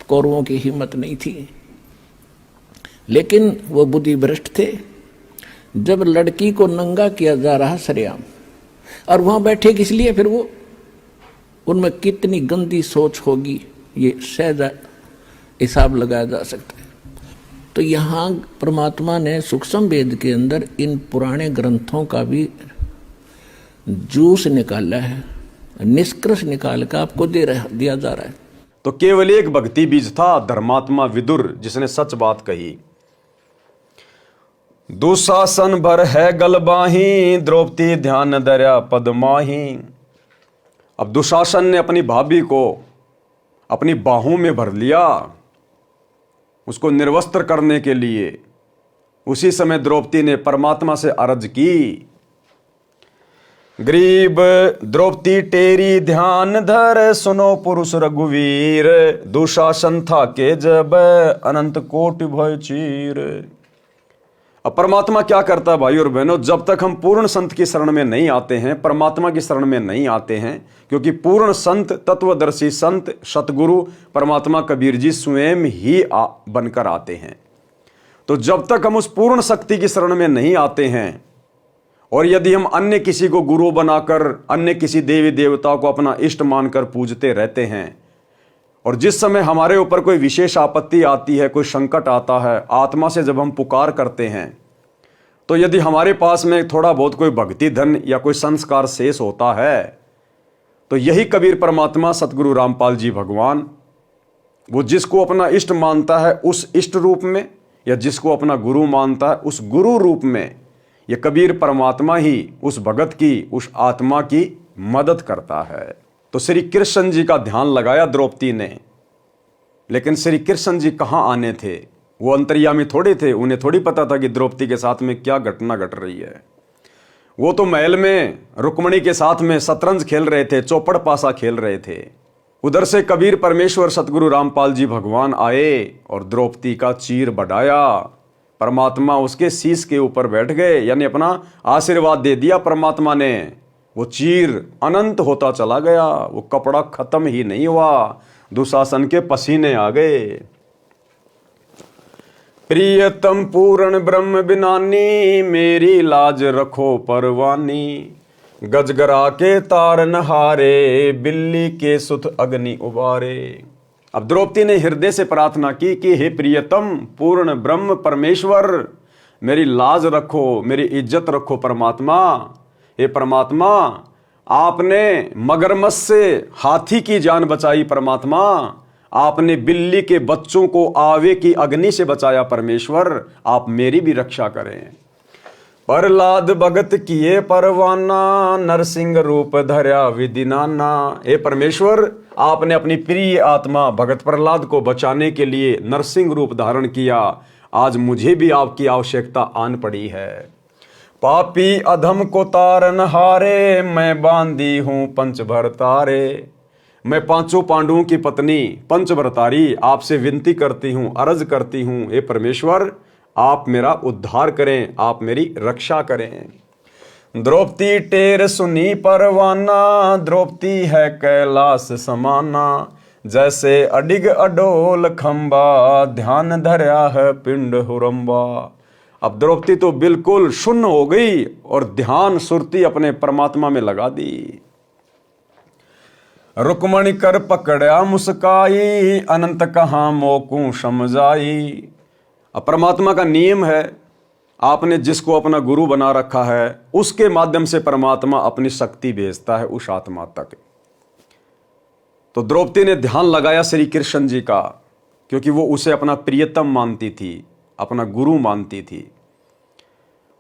कौरवों की हिम्मत नहीं थी। लेकिन वो बुद्धि भ्रष्ट थे। जब लड़की को नंगा किया जा रहा सरेआम, और वहां बैठे किस लिए, फिर वो उनमें कितनी गंदी सोच होगी ये सहज हिसाब लगाया जा सकता है। तो यहाँ परमात्मा ने सूक्ष्म वेद के अंदर इन पुराने ग्रंथों का भी जूस निकाला है, निष्कर्ष निकाल कर आपको दिया जा रहा है। तो केवल एक भक्ति बीज था, धर्मात्मा विदुर, जिसने सच बात कही। दुशासन भर है गलबाही, द्रौपदी ध्यान दर्या पदमाही। अब दुशासन ने अपनी भाभी को अपनी बाहों में भर लिया, उसको निर्वस्त्र करने के लिए। उसी समय द्रौपदी ने परमात्मा से अर्ज की, गरीब द्रौपदी टेरी ध्यान धर, सुनो पुरुष रघुवीर, दुशासन था के जब अनंत कोटि भय चीर। अब परमात्मा क्या करता है भाई और बहनों, जब तक हम पूर्ण संत की शरण में नहीं आते हैं, परमात्मा की शरण में नहीं आते हैं, क्योंकि पूर्ण संत, तत्वदर्शी संत, सतगुरु परमात्मा कबीर जी स्वयं ही बनकर आते हैं। तो जब तक हम उस पूर्ण शक्ति की शरण में नहीं आते हैं, और यदि हम अन्य किसी को गुरु बनाकर, अन्य किसी देवी देवता को अपना इष्ट मानकर पूजते रहते हैं, और जिस समय हमारे ऊपर कोई विशेष आपत्ति आती है, कोई संकट आता है, आत्मा से जब हम पुकार करते हैं, तो यदि हमारे पास में थोड़ा बहुत कोई भक्ति धन या कोई संस्कार शेष होता है, तो यही कबीर परमात्मा सतगुरु रामपाल जी भगवान, वो जिसको अपना इष्ट मानता है उस इष्ट रूप में, या जिसको अपना गुरु मानता है उस गुरु रूप में, ये कबीर परमात्मा ही उस भगत की, उस आत्मा की मदद करता है। तो श्री कृष्ण जी का ध्यान लगाया द्रौपदी ने, लेकिन श्री कृष्ण जी कहाँ आने थे, वो अंतर्यामी थोड़े थे, उन्हें थोड़ी पता था कि द्रौपदी के साथ में क्या घटना घट रही है। वो तो महल में रुक्मणी के साथ में शतरंज खेल रहे थे, चौपड़ पासा खेल रहे थे। उधर से कबीर परमेश्वर सतगुरु रामपाल जी भगवान आए और द्रौपदी का चीर बढ़ाया। परमात्मा उसके शीश के ऊपर बैठ गए, यानी अपना आशीर्वाद दे दिया परमात्मा ने। वो चीर अनंत होता चला गया, वो कपड़ा खत्म ही नहीं हुआ, दुशासन के पसीने आ गए। प्रियतम पूर्ण ब्रह्म बिनानी, मेरी लाज रखो परवानी, गजगरा के तार नहारे, बिल्ली के सुत अग्नि उबारे। अब द्रौपदी ने हृदय से प्रार्थना की कि हे प्रियतम पूर्ण ब्रह्म परमेश्वर, मेरी लाज रखो, मेरी इज्जत रखो परमात्मा। हे परमात्मा, आपने मगरमच्छ से हाथी की जान बचाई परमात्मा, आपने बिल्ली के बच्चों को आवे की अग्नि से बचाया परमेश्वर, आप मेरी भी रक्षा करें। प्रहलाद भगत किए परवाना, नरसिंह रूप धर्या विधि नाना। हे परमेश्वर, आपने अपनी प्रिय आत्मा भगत प्रहलाद को बचाने के लिए नरसिंह रूप धारण किया, आज मुझे भी आपकी आवश्यकता आन पड़ी है। पापी अधम को तारन हारे, मैं बांधी हूं पंचभरतारे। मैं पांचों पांडवों की पत्नी पंचभरतारी आपसे विनती करती हूं, अर्ज करती हूं, हे परमेश्वर आप मेरा उद्धार करें, आप मेरी रक्षा करें। द्रौपदी टेर सुनी परवाना, द्रौपदी है कैलाश समाना, जैसे अडिग अडोल खंबा, ध्यान धर्या है पिंड हुरंबा। अब द्रौपदी तो बिल्कुल शून्य हो गई और ध्यान सुरती अपने परमात्मा में लगा दी। रुक्मणी कर पकड़ा मुस्काई, अनंत कहाँ मोकू समझाई। अब परमात्मा का नियम है, आपने जिसको अपना गुरु बना रखा है उसके माध्यम से परमात्मा अपनी शक्ति भेजता है उस आत्मा तक। तो द्रौपदी ने ध्यान लगाया श्री कृष्ण जी का, क्योंकि वो उसे अपना प्रियतम मानती थी, अपना गुरु मानती थी।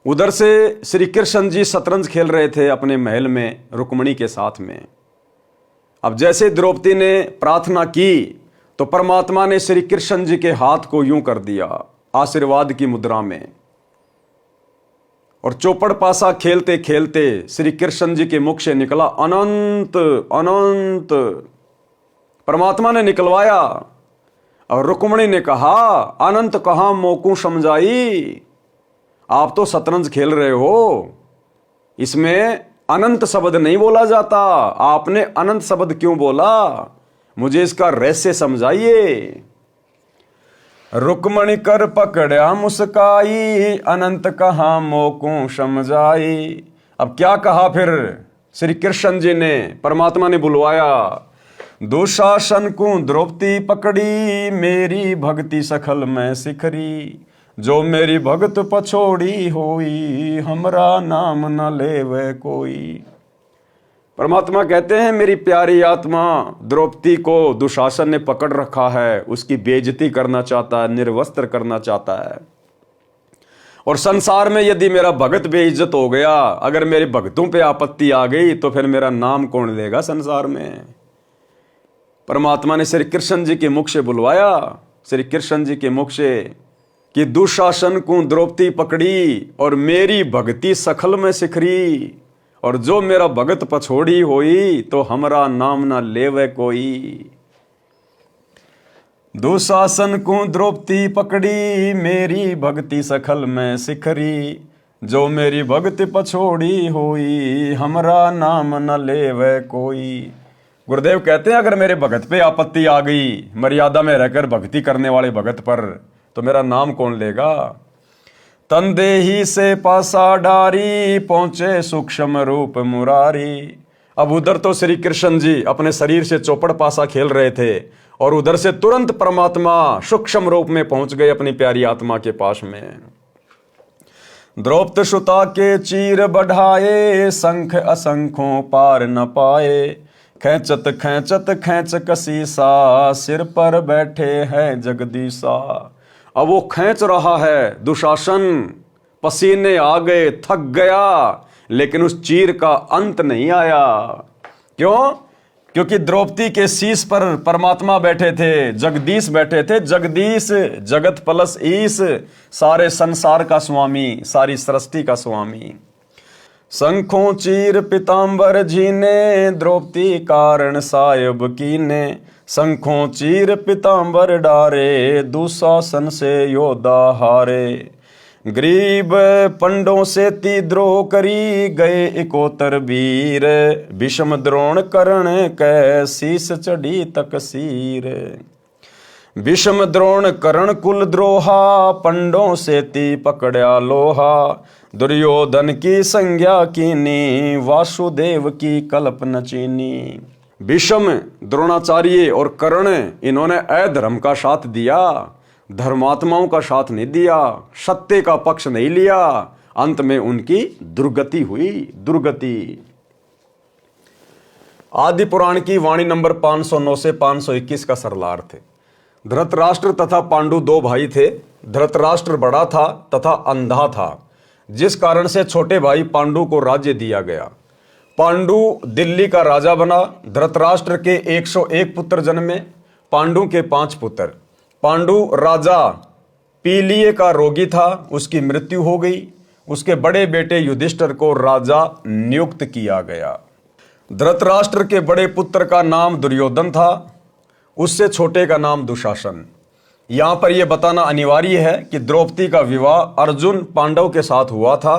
उधर से श्री कृष्ण जी शतरंज खेल रहे थे अपने महल में रुक्मणी के साथ में। अब जैसे द्रौपदी ने प्रार्थना की तो परमात्मा ने श्री कृष्ण जी के हाथ को यूं कर दिया आशीर्वाद की मुद्रा में, और चौपड़ पासा खेलते खेलते श्री कृष्ण जी के मुख से निकला अनंत अनंत। परमात्मा ने निकलवाया और रुक्मणी ने कहा अनंत कहां मोकू समझाई। आप तो शतरंज खेल रहे हो, इसमें अनंत शब्द नहीं बोला जाता, आपने अनंत शब्द क्यों बोला, मुझे इसका रहस्य समझाइए। रुक्मणी कर पकड़ा मुस्काई, अनंत कहां मोकू समझाई। अब क्या कहा फिर श्री कृष्ण जी ने, परमात्मा ने बुलवाया, दुशासन को द्रौपदी पकड़ी, मेरी भक्ति सखल में सिखरी। जो मेरी भगत पछोड़ी होई, हमरा नाम न लेवे कोई। परमात्मा कहते हैं मेरी प्यारी आत्मा द्रौपदी को दुशासन ने पकड़ रखा है, उसकी बेइज्जती करना चाहता है, निर्वस्त्र करना चाहता है। और संसार में यदि मेरा भगत बेइज्जत हो गया, अगर मेरे भक्तों पे आपत्ति आ गई तो फिर मेरा नाम कौन लेगा संसार में। परमात्मा ने श्री कृष्ण जी के मुख से बुलवाया, श्री कृष्ण जी के मुख से, कि दुशासन को द्रौपदी पकड़ी और मेरी भक्ति सखल में सिखरी। और जो मेरा भगत पछोड़ी होई, तो हमरा नाम ना लेवे कोई। दुशासन को द्रौपदी पकड़ी, मेरी भक्ति सखल में सिखरी। जो मेरी भक्ति पछोड़ी होई, हमरा नाम न लेवे कोई। गुरुदेव कहते हैं अगर मेरे भगत पे आपत्ति आ गई, मर्यादा में रहकर भक्ति करने वाले भगत पर, तो मेरा नाम कौन लेगा। तंदेही से पासा डारी, पहुंचे सूक्ष्म रूप मुरारी। अब उधर तो श्री कृष्ण जी अपने शरीर से चौपड़ पासा खेल रहे थे, और उधर से तुरंत परमात्मा सूक्ष्म रूप में पहुंच गए अपनी प्यारी आत्मा के पास में। द्रौपद सुता के चीर बढ़ाए, शंख असंखों पार न पाए। खेचत खेचत खेच कसीसा, सिर पर बैठे हैं जगदीशा। अब वो खींच रहा है दुशासन, पसीने आ गए, थक गया, लेकिन उस चीर का अंत नहीं आया। क्यों? क्योंकि द्रौपदी के शीश पर परमात्मा बैठे थे, जगदीश बैठे थे। जगदीश जगत प्लस ईश, सारे संसार का स्वामी, सारी सृष्टि का स्वामी। शंखों चीर पीतांबर जीने, द्रौपदी कारण सायब कीने। शंखों चीर पीतांबर डारे, दुशासन से योद्धा हारे। गरीब पंडों से तिद्रोह करी, गए इकोतर वीर। भीष्म द्रोण कर्ण कै, शीस चढ़ी तकसीर। भीष्म द्रोण कर्ण कुल द्रोहा, पंडों से ती पकड़ा लोहा। दुर्योधन की संज्ञा कीनी, वासुदेव की कल्पना चीनी। भीष्म, द्रोणाचार्य और कर्ण, इन्होंने अधर्म का साथ दिया, धर्मात्माओं का साथ नहीं दिया, सत्य का पक्ष नहीं लिया। अंत में उनकी दुर्गति हुई, दुर्गति। आदि पुराण की वाणी नंबर 509 से 521 का सरलार्थ है। धृतराष्ट्र तथा पांडु दो भाई थे। धृतराष्ट्र बड़ा था तथा अंधा था, जिस कारण से छोटे भाई पांडु को राज्य दिया गया। पांडु दिल्ली का राजा बना। धृतराष्ट्र के 101 पुत्र जन्मे, पांडु के 5 पुत्र। पांडु राजा पीलिए का रोगी था, उसकी मृत्यु हो गई। उसके बड़े बेटे युधिष्ठिर को राजा नियुक्त किया गया। धृतराष्ट्र के बड़े पुत्र का नाम दुर्योधन था, उससे छोटे का नाम दुशासन। यहां पर यह बताना अनिवार्य है कि द्रौपदी का विवाह अर्जुन पांडव के साथ हुआ था।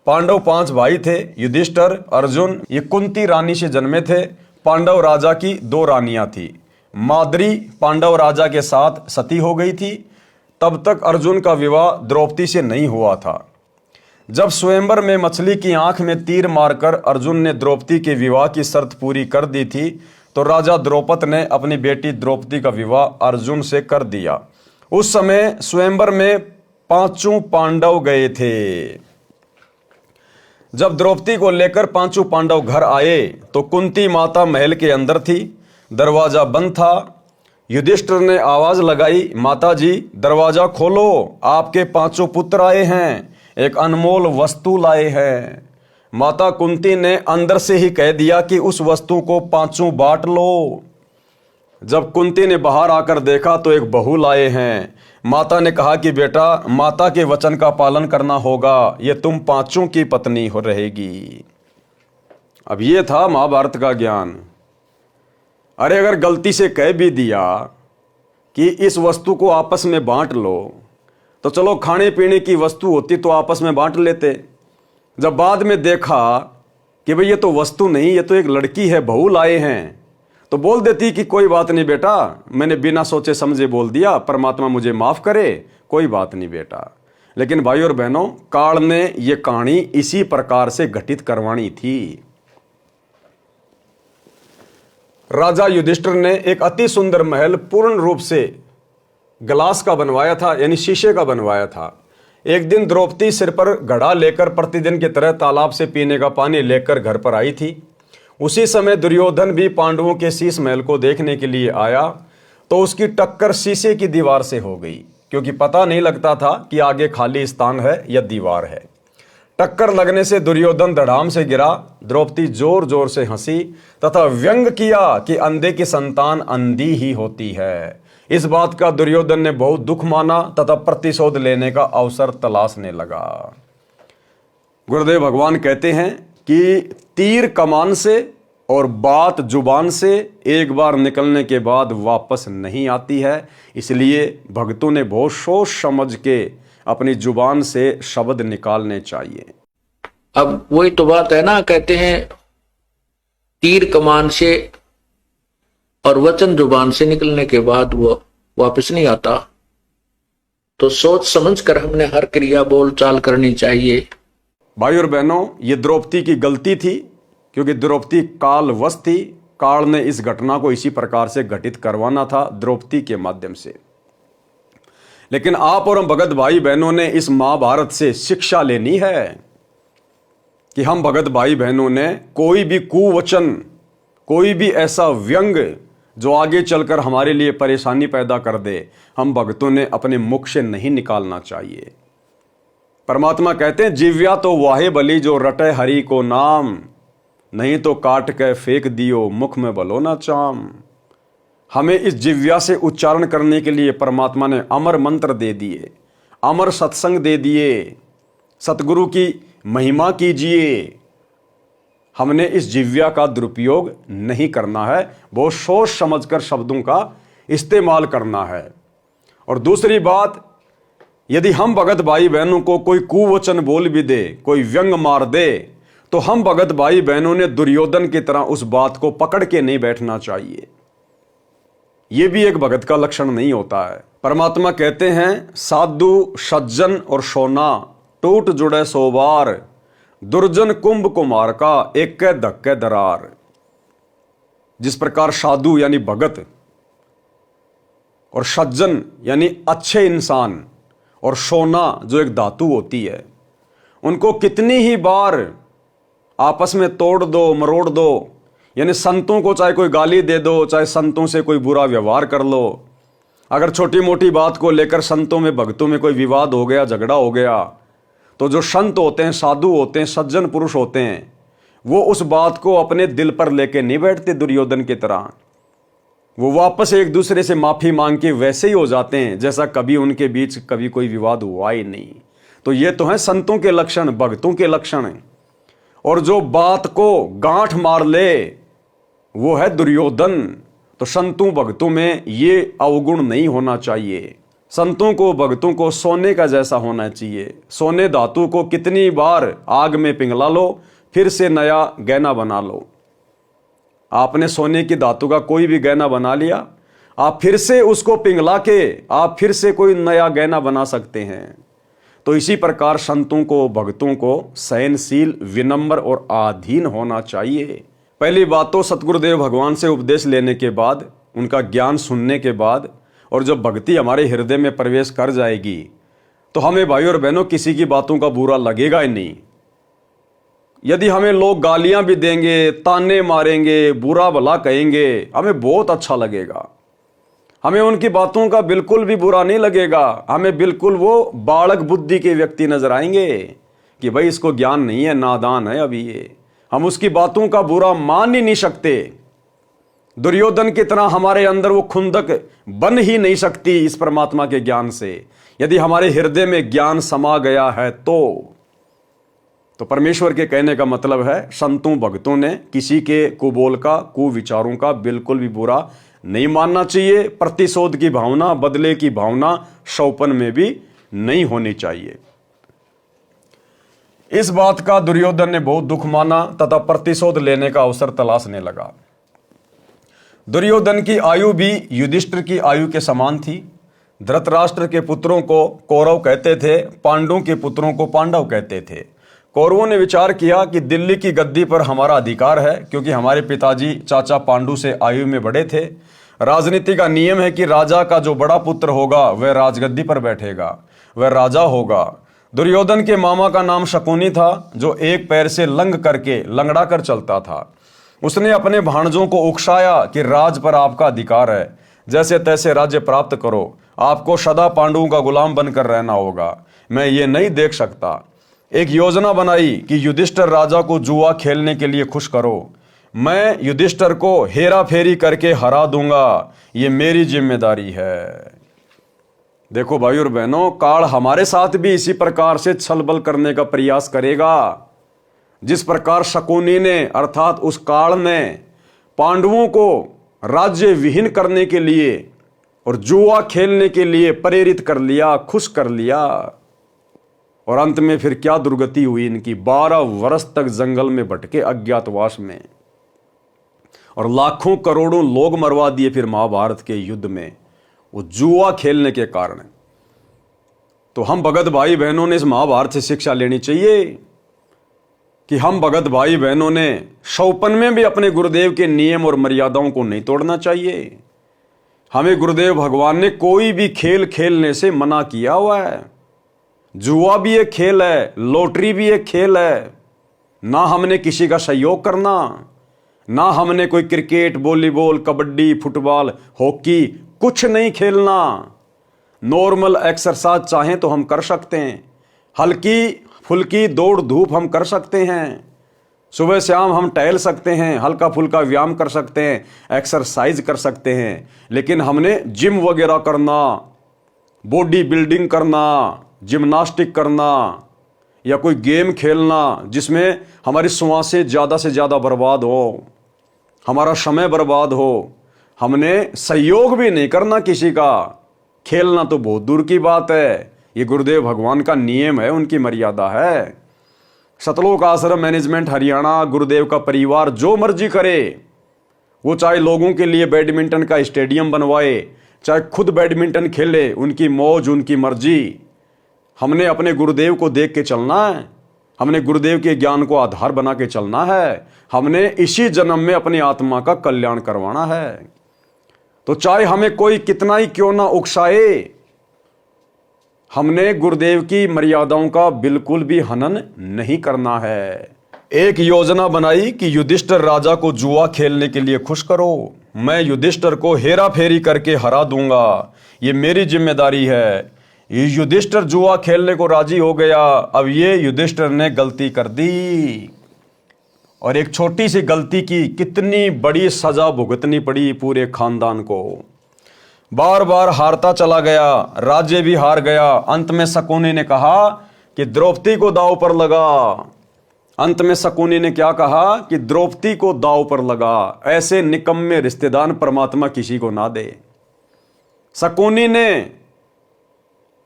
पांडव 5 भाई थे, युधिष्ठिर, अर्जुन, ये कुंती रानी से जन्मे थे। पांडव राजा की 2 रानियां थी। माद्री पांडव राजा के साथ सती हो गई थी। तब तक अर्जुन का विवाह द्रौपदी से नहीं हुआ था। जब स्वयंवर में मछली की आंख में तीर मारकर अर्जुन ने द्रौपदी के विवाह की शर्त पूरी कर दी थी, तो राजा द्रौपद ने अपनी बेटी द्रौपदी का विवाह अर्जुन से कर दिया। उस समय स्वयंवर में 5 पांडव गए थे। जब द्रौपदी को लेकर 5 पांडव घर आए तो कुंती माता महल के अंदर थी, दरवाजा बंद था। युधिष्ठिर ने आवाज लगाई, माता जी दरवाजा खोलो, आपके 5 पुत्र आए हैं, एक अनमोल वस्तु लाए हैं। माता कुंती ने अंदर से ही कह दिया कि उस वस्तु को 5 बांट लो। जब कुंती ने बाहर आकर देखा तो एक बहू लाए हैं। माता ने कहा कि बेटा, माता के वचन का पालन करना होगा, ये तुम 5 की पत्नी हो रहेगी। अब ये था महाभारत का ज्ञान। अरे अगर गलती से कह भी दिया कि इस वस्तु को आपस में बांट लो, तो चलो खाने पीने की वस्तु होती तो आपस में बांट लेते। जब बाद में देखा कि भाई ये तो वस्तु नहीं, ये तो एक लड़की है, बहू लाए हैं, तो बोल देती कि कोई बात नहीं बेटा, मैंने बिना सोचे समझे बोल दिया, परमात्मा मुझे माफ करे, कोई बात नहीं बेटा। लेकिन भाई और बहनों, काल ने ये कहानी इसी प्रकार से घटित करवानी थी। राजा युधिष्ठिर ने एक अति सुंदर महल पूर्ण रूप से ग्लास का बनवाया था, यानी शीशे का बनवाया था। एक दिन द्रौपदी सिर पर घड़ा लेकर प्रतिदिन की तरह तालाब से पीने का पानी लेकर घर पर आई थी। उसी समय दुर्योधन भी पांडवों के शीश महल को देखने के लिए आया, तो उसकी टक्कर शीशे की दीवार से हो गई, क्योंकि पता नहीं लगता था कि आगे खाली स्थान है या दीवार है। टक्कर लगने से दुर्योधन धड़ाम से गिरा। द्रौपदी जोर जोर से हंसी तथा व्यंग किया कि अंधे की संतान अंधी ही होती है। इस बात का दुर्योधन ने बहुत दुख माना तथा प्रतिशोध लेने का अवसर तलाशने लगा। गुरुदेव भगवान कहते हैं कि तीर कमान से और बात जुबान से एक बार निकलने के बाद वापस नहीं आती है, इसलिए भक्तों ने बहुत सोच समझ के अपनी जुबान से शब्द निकालने चाहिए। अब वही तो बात है ना, कहते हैं तीर कमान से और वचन जुबान से निकलने के बाद वो वापस नहीं आता। तो सोच समझ कर हमने हर क्रिया बोल चाल करनी चाहिए। भाई और बहनों, ये द्रौपदी की गलती थी, क्योंकि द्रौपदी कालवश थी। काल ने इस घटना को इसी प्रकार से घटित करवाना था द्रौपदी के माध्यम से। लेकिन आप और हम भगत भाई बहनों ने इस महाभारत से शिक्षा लेनी है कि हम भगत भाई बहनों ने कोई भी कुवचन, कोई भी ऐसा व्यंग जो आगे चलकर हमारे लिए परेशानी पैदा कर दे, हम भक्तों ने अपने मुख से नहीं निकालना चाहिए। परमात्मा कहते हैं, जिव्या तो वाहे बली जो रटे हरि को नाम, नहीं तो काट के फेंक दियो मुख में बलो ना चाम। हमें इस जिव्या से उच्चारण करने के लिए परमात्मा ने अमर मंत्र दे दिए, अमर सत्संग दे दिए, सतगुरु की महिमा कीजिए। हमने इस जिव्या का दुरुपयोग नहीं करना है, बहुत सोच समझकर शब्दों का इस्तेमाल करना है। और दूसरी बात, यदि हम भगत भाई बहनों को कोई कुवचन बोल भी दे, कोई व्यंग मार दे, तो हम भगत भाई बहनों ने दुर्योधन की तरह उस बात को पकड़ के नहीं बैठना चाहिए। यह भी एक भगत का लक्षण नहीं होता है। परमात्मा कहते हैं, साधु सज्जन और सोना टूट जुड़े सोबार, दुर्जन कुंभ कुमार का एक धक्के दरार। जिस प्रकार साधु यानी भगत और सज्जन यानी अच्छे इंसान और सोना जो एक धातु होती है, उनको कितनी ही बार आपस में तोड़ दो, मरोड़ दो, यानी संतों को चाहे कोई गाली दे दो, चाहे संतों से कोई बुरा व्यवहार कर लो, अगर छोटी मोटी बात को लेकर संतों में भक्तों में कोई विवाद हो गया, झगड़ा हो गया, तो जो संत होते हैं, साधु होते हैं, सज्जन पुरुष होते हैं, वो उस बात को अपने दिल पर लेके नहीं बैठते दुर्योधन की तरह। वो वापस एक दूसरे से माफी मांग के वैसे ही हो जाते हैं जैसा कभी उनके बीच कभी कोई विवाद हुआ ही नहीं। तो ये तो है संतों के लक्षण, भक्तों के लक्षण। और जो बात को गांठ मार ले वो है दुर्योधन। तो संतों भक्तों में ये अवगुण नहीं होना चाहिए। संतों को भक्तों को सोने का जैसा होना चाहिए। सोने धातु को कितनी बार आग में पिघला लो, फिर से नया गहना बना लो। आपने सोने की धातु का कोई भी गहना बना लिया, आप फिर से उसको पिघला के आप फिर से कोई नया गहना बना सकते हैं। तो इसी प्रकार संतों को, भक्तों को सहनशील, विनम्र और अधीन होना चाहिए। पहली बात तो सतगुरुदेव भगवान से उपदेश लेने के बाद, उनका ज्ञान सुनने के बाद, और जब भक्ति हमारे हृदय में प्रवेश कर जाएगी तो हमें भाई और बहनों किसी की बातों का बुरा लगेगा ही नहीं। यदि हमें लोग गालियां भी देंगे, ताने मारेंगे, बुरा भला कहेंगे, हमें बहुत अच्छा लगेगा। हमें उनकी बातों का बिल्कुल भी बुरा नहीं लगेगा। हमें बिल्कुल वो बालक बुद्धि के व्यक्ति नजर आएंगे कि भाई इसको ज्ञान नहीं है, नादान है अभी ये। हम उसकी बातों का बुरा मान ही नहीं सकते। दुर्योधन की तरह हमारे अंदर वो खुंदक बन ही नहीं सकती इस परमात्मा के ज्ञान से। यदि हमारे हृदय में ज्ञान समा गया है तो परमेश्वर के कहने का मतलब है, संतों भक्तों ने किसी के कुबोल का, कुविचारों का बिल्कुल भी बुरा नहीं मानना चाहिए। प्रतिशोध की भावना, बदले की भावना शौपन में भी नहीं होनी चाहिए। इस बात का दुर्योधन ने बहुत दुख माना तथा प्रतिशोध लेने का अवसर तलाशने लगा। दुर्योधन की आयु भी युधिष्ठिर की आयु के समान थी। धृतराष्ट्र के पुत्रों को कौरव कहते थे, पांडवों के पुत्रों को पांडव कहते थे। कौरवों ने विचार किया कि दिल्ली की गद्दी पर हमारा अधिकार है, क्योंकि हमारे पिताजी चाचा पांडु से आयु में बड़े थे। राजनीति का नियम है कि राजा का जो बड़ा पुत्र होगा वह राजगद्दी पर बैठेगा, वह राजा होगा। दुर्योधन के मामा का नाम शकुनी था, जो एक पैर से लंगड़ा कर चलता था। उसने अपने भाणजों को उकसाया कि राज पर आपका अधिकार है, जैसे तैसे राज्य प्राप्त करो, आपको सदा पांडवों का गुलाम बनकर रहना होगा, मैं ये नहीं देख सकता। एक योजना बनाई कि युधिष्ठिर राजा को जुआ खेलने के लिए खुश करो। मैं युधिष्ठिर को हेरा फेरी करके हरा दूंगा, ये मेरी जिम्मेदारी है। देखो भाई और बहनों, काल हमारे साथ भी इसी प्रकार से छलबल करने का प्रयास करेगा। जिस प्रकार शकुनी ने, अर्थात उस काल ने पांडवों को राज्य विहीन करने के लिए और जुआ खेलने के लिए प्रेरित कर लिया, खुश कर लिया, और अंत में फिर क्या दुर्गति हुई इनकी। 12 वर्ष तक जंगल में भटके अज्ञातवास में, और लाखों करोड़ों लोग मरवा दिए फिर महाभारत के युद्ध में, वो जुआ खेलने के कारण। तो हम भगत भाई बहनों ने इस महाभारत से शिक्षा लेनी चाहिए कि हम भगत भाई बहनों ने शौपन में भी अपने गुरुदेव के नियम और मर्यादाओं को नहीं तोड़ना चाहिए। हमें गुरुदेव भगवान ने कोई भी खेल खेलने से मना किया हुआ है। जुआ भी एक खेल है, लॉटरी भी एक खेल है। ना हमने किसी का सहयोग करना, ना हमने कोई cricket, volleyball, kabaddi, football, hockey कुछ नहीं खेलना। नॉर्मल एक्सरसाइज चाहें तो हम कर सकते हैं, हल्की फुल्की दौड़ धूप हम कर सकते हैं, सुबह शाम हम टहल सकते हैं, हल्का फुल्का व्यायाम कर सकते हैं, एक्सरसाइज कर सकते हैं। लेकिन हमने जिम वगैरह करना, बॉडी बिल्डिंग करना, जिम्नास्टिक करना, या कोई गेम खेलना जिसमें हमारी श्वासें ज़्यादा से ज़्यादा बर्बाद हो, हमारा समय बर्बाद हो, हमने सहयोग भी नहीं करना किसी का। खेलना तो बहुत दूर की बात है। ये गुरुदेव भगवान का नियम है, उनकी मर्यादा है। सतलोक आश्रम मैनेजमेंट हरियाणा, गुरुदेव का परिवार जो मर्जी करे, वो चाहे लोगों के लिए बैडमिंटन का स्टेडियम बनवाए, चाहे खुद बैडमिंटन खेले, उनकी मौज, उनकी मर्जी। हमने अपने गुरुदेव को देख के चलना है, हमने गुरुदेव के ज्ञान को आधार बना के चलना है, हमने इसी जन्म में अपनी आत्मा का कल्याण करवाना है। तो चाहे हमें कोई कितना ही क्यों ना उकसाए, हमने गुरुदेव की मर्यादाओं का बिल्कुल भी हनन नहीं करना है। एक योजना बनाई कि युधिष्ठिर राजा को जुआ खेलने के लिए खुश करो, मैं युधिष्ठिर को हेरा फेरी करके हरा दूंगा, ये मेरी जिम्मेदारी है। ये युधिष्ठिर जुआ खेलने को राजी हो गया। अब ये युधिष्ठिर ने गलती कर दी, और एक छोटी सी गलती की कितनी बड़ी सजा भुगतनी पड़ी पूरे खानदान को। बार बार हारता चला गया, राज्य भी हार गया। अंत में शकुनी ने कहा कि द्रौपदी को दांव पर लगा। अंत में शकुनी ने क्या कहा कि द्रौपदी को दांव पर लगा। ऐसे निकम्मे रिश्तेदार परमात्मा किसी को ना दे। शकुनी ने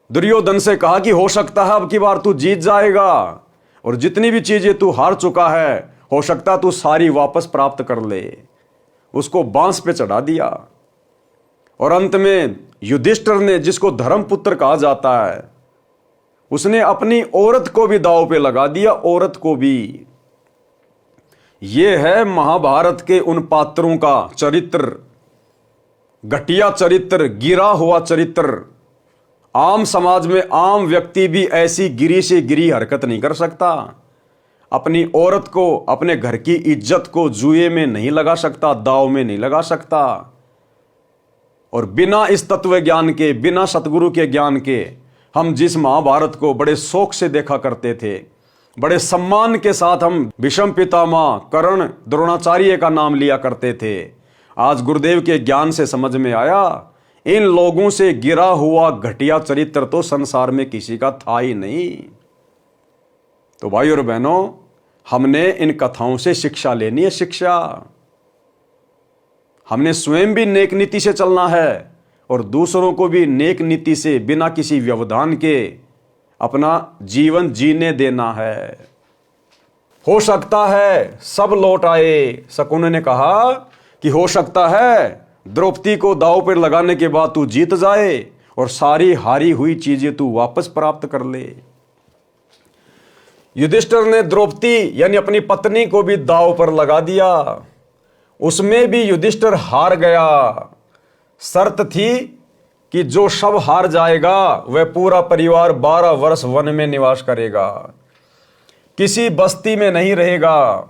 दुर्योधन से कहा कि हो सकता है अब की बार तू जीत जाएगा, और जितनी भी चीजें तू हार चुका है हो सकता तू सारी वापस प्राप्त कर ले। उसको बांस पे चढ़ा दिया, और अंत में युधिष्ठिर ने, जिसको धर्मपुत्र कहा जाता है, उसने अपनी औरत को भी दांव पे लगा दिया, औरत को भी। ये है महाभारत के उन पात्रों का चरित्र, घटिया चरित्र, गिरा हुआ चरित्र। आम समाज में आम व्यक्ति भी ऐसी गिरी से गिरी हरकत नहीं कर सकता। अपनी औरत को, अपने घर की इज्जत को जुए में नहीं लगा सकता, दांव में नहीं लगा सकता। और बिना इस तत्व ज्ञान के, बिना सतगुरु के ज्ञान के, हम जिस महाभारत को बड़े शौक से देखा करते थे, बड़े सम्मान के साथ हम भीष्म पितामह, कर्ण, द्रोणाचार्य का नाम लिया करते थे, आज गुरुदेव के ज्ञान से समझ में आया इन लोगों से गिरा हुआ घटिया चरित्र तो संसार में किसी का था ही नहीं। तो भाई और बहनों, हमने इन कथाओं से शिक्षा लेनी है, शिक्षा। हमने स्वयं भी नेक नीति से चलना है और दूसरों को भी नेक नीति से, बिना किसी व्यवधान के अपना जीवन जीने देना है। हो सकता है सब लौट आए। शकुन ने कहा कि हो सकता है द्रौपदी को दांव पर लगाने के बाद तू जीत जाए और सारी हारी हुई चीजें तू वापस प्राप्त कर ले। युधिष्ठिर ने द्रौपदी यानी अपनी पत्नी को भी दांव पर लगा दिया, उसमें भी युधिष्ठिर हार गया। शर्त थी कि जो सब हार जाएगा वह पूरा परिवार 12 वर्ष वन में निवास करेगा, किसी बस्ती में नहीं रहेगा,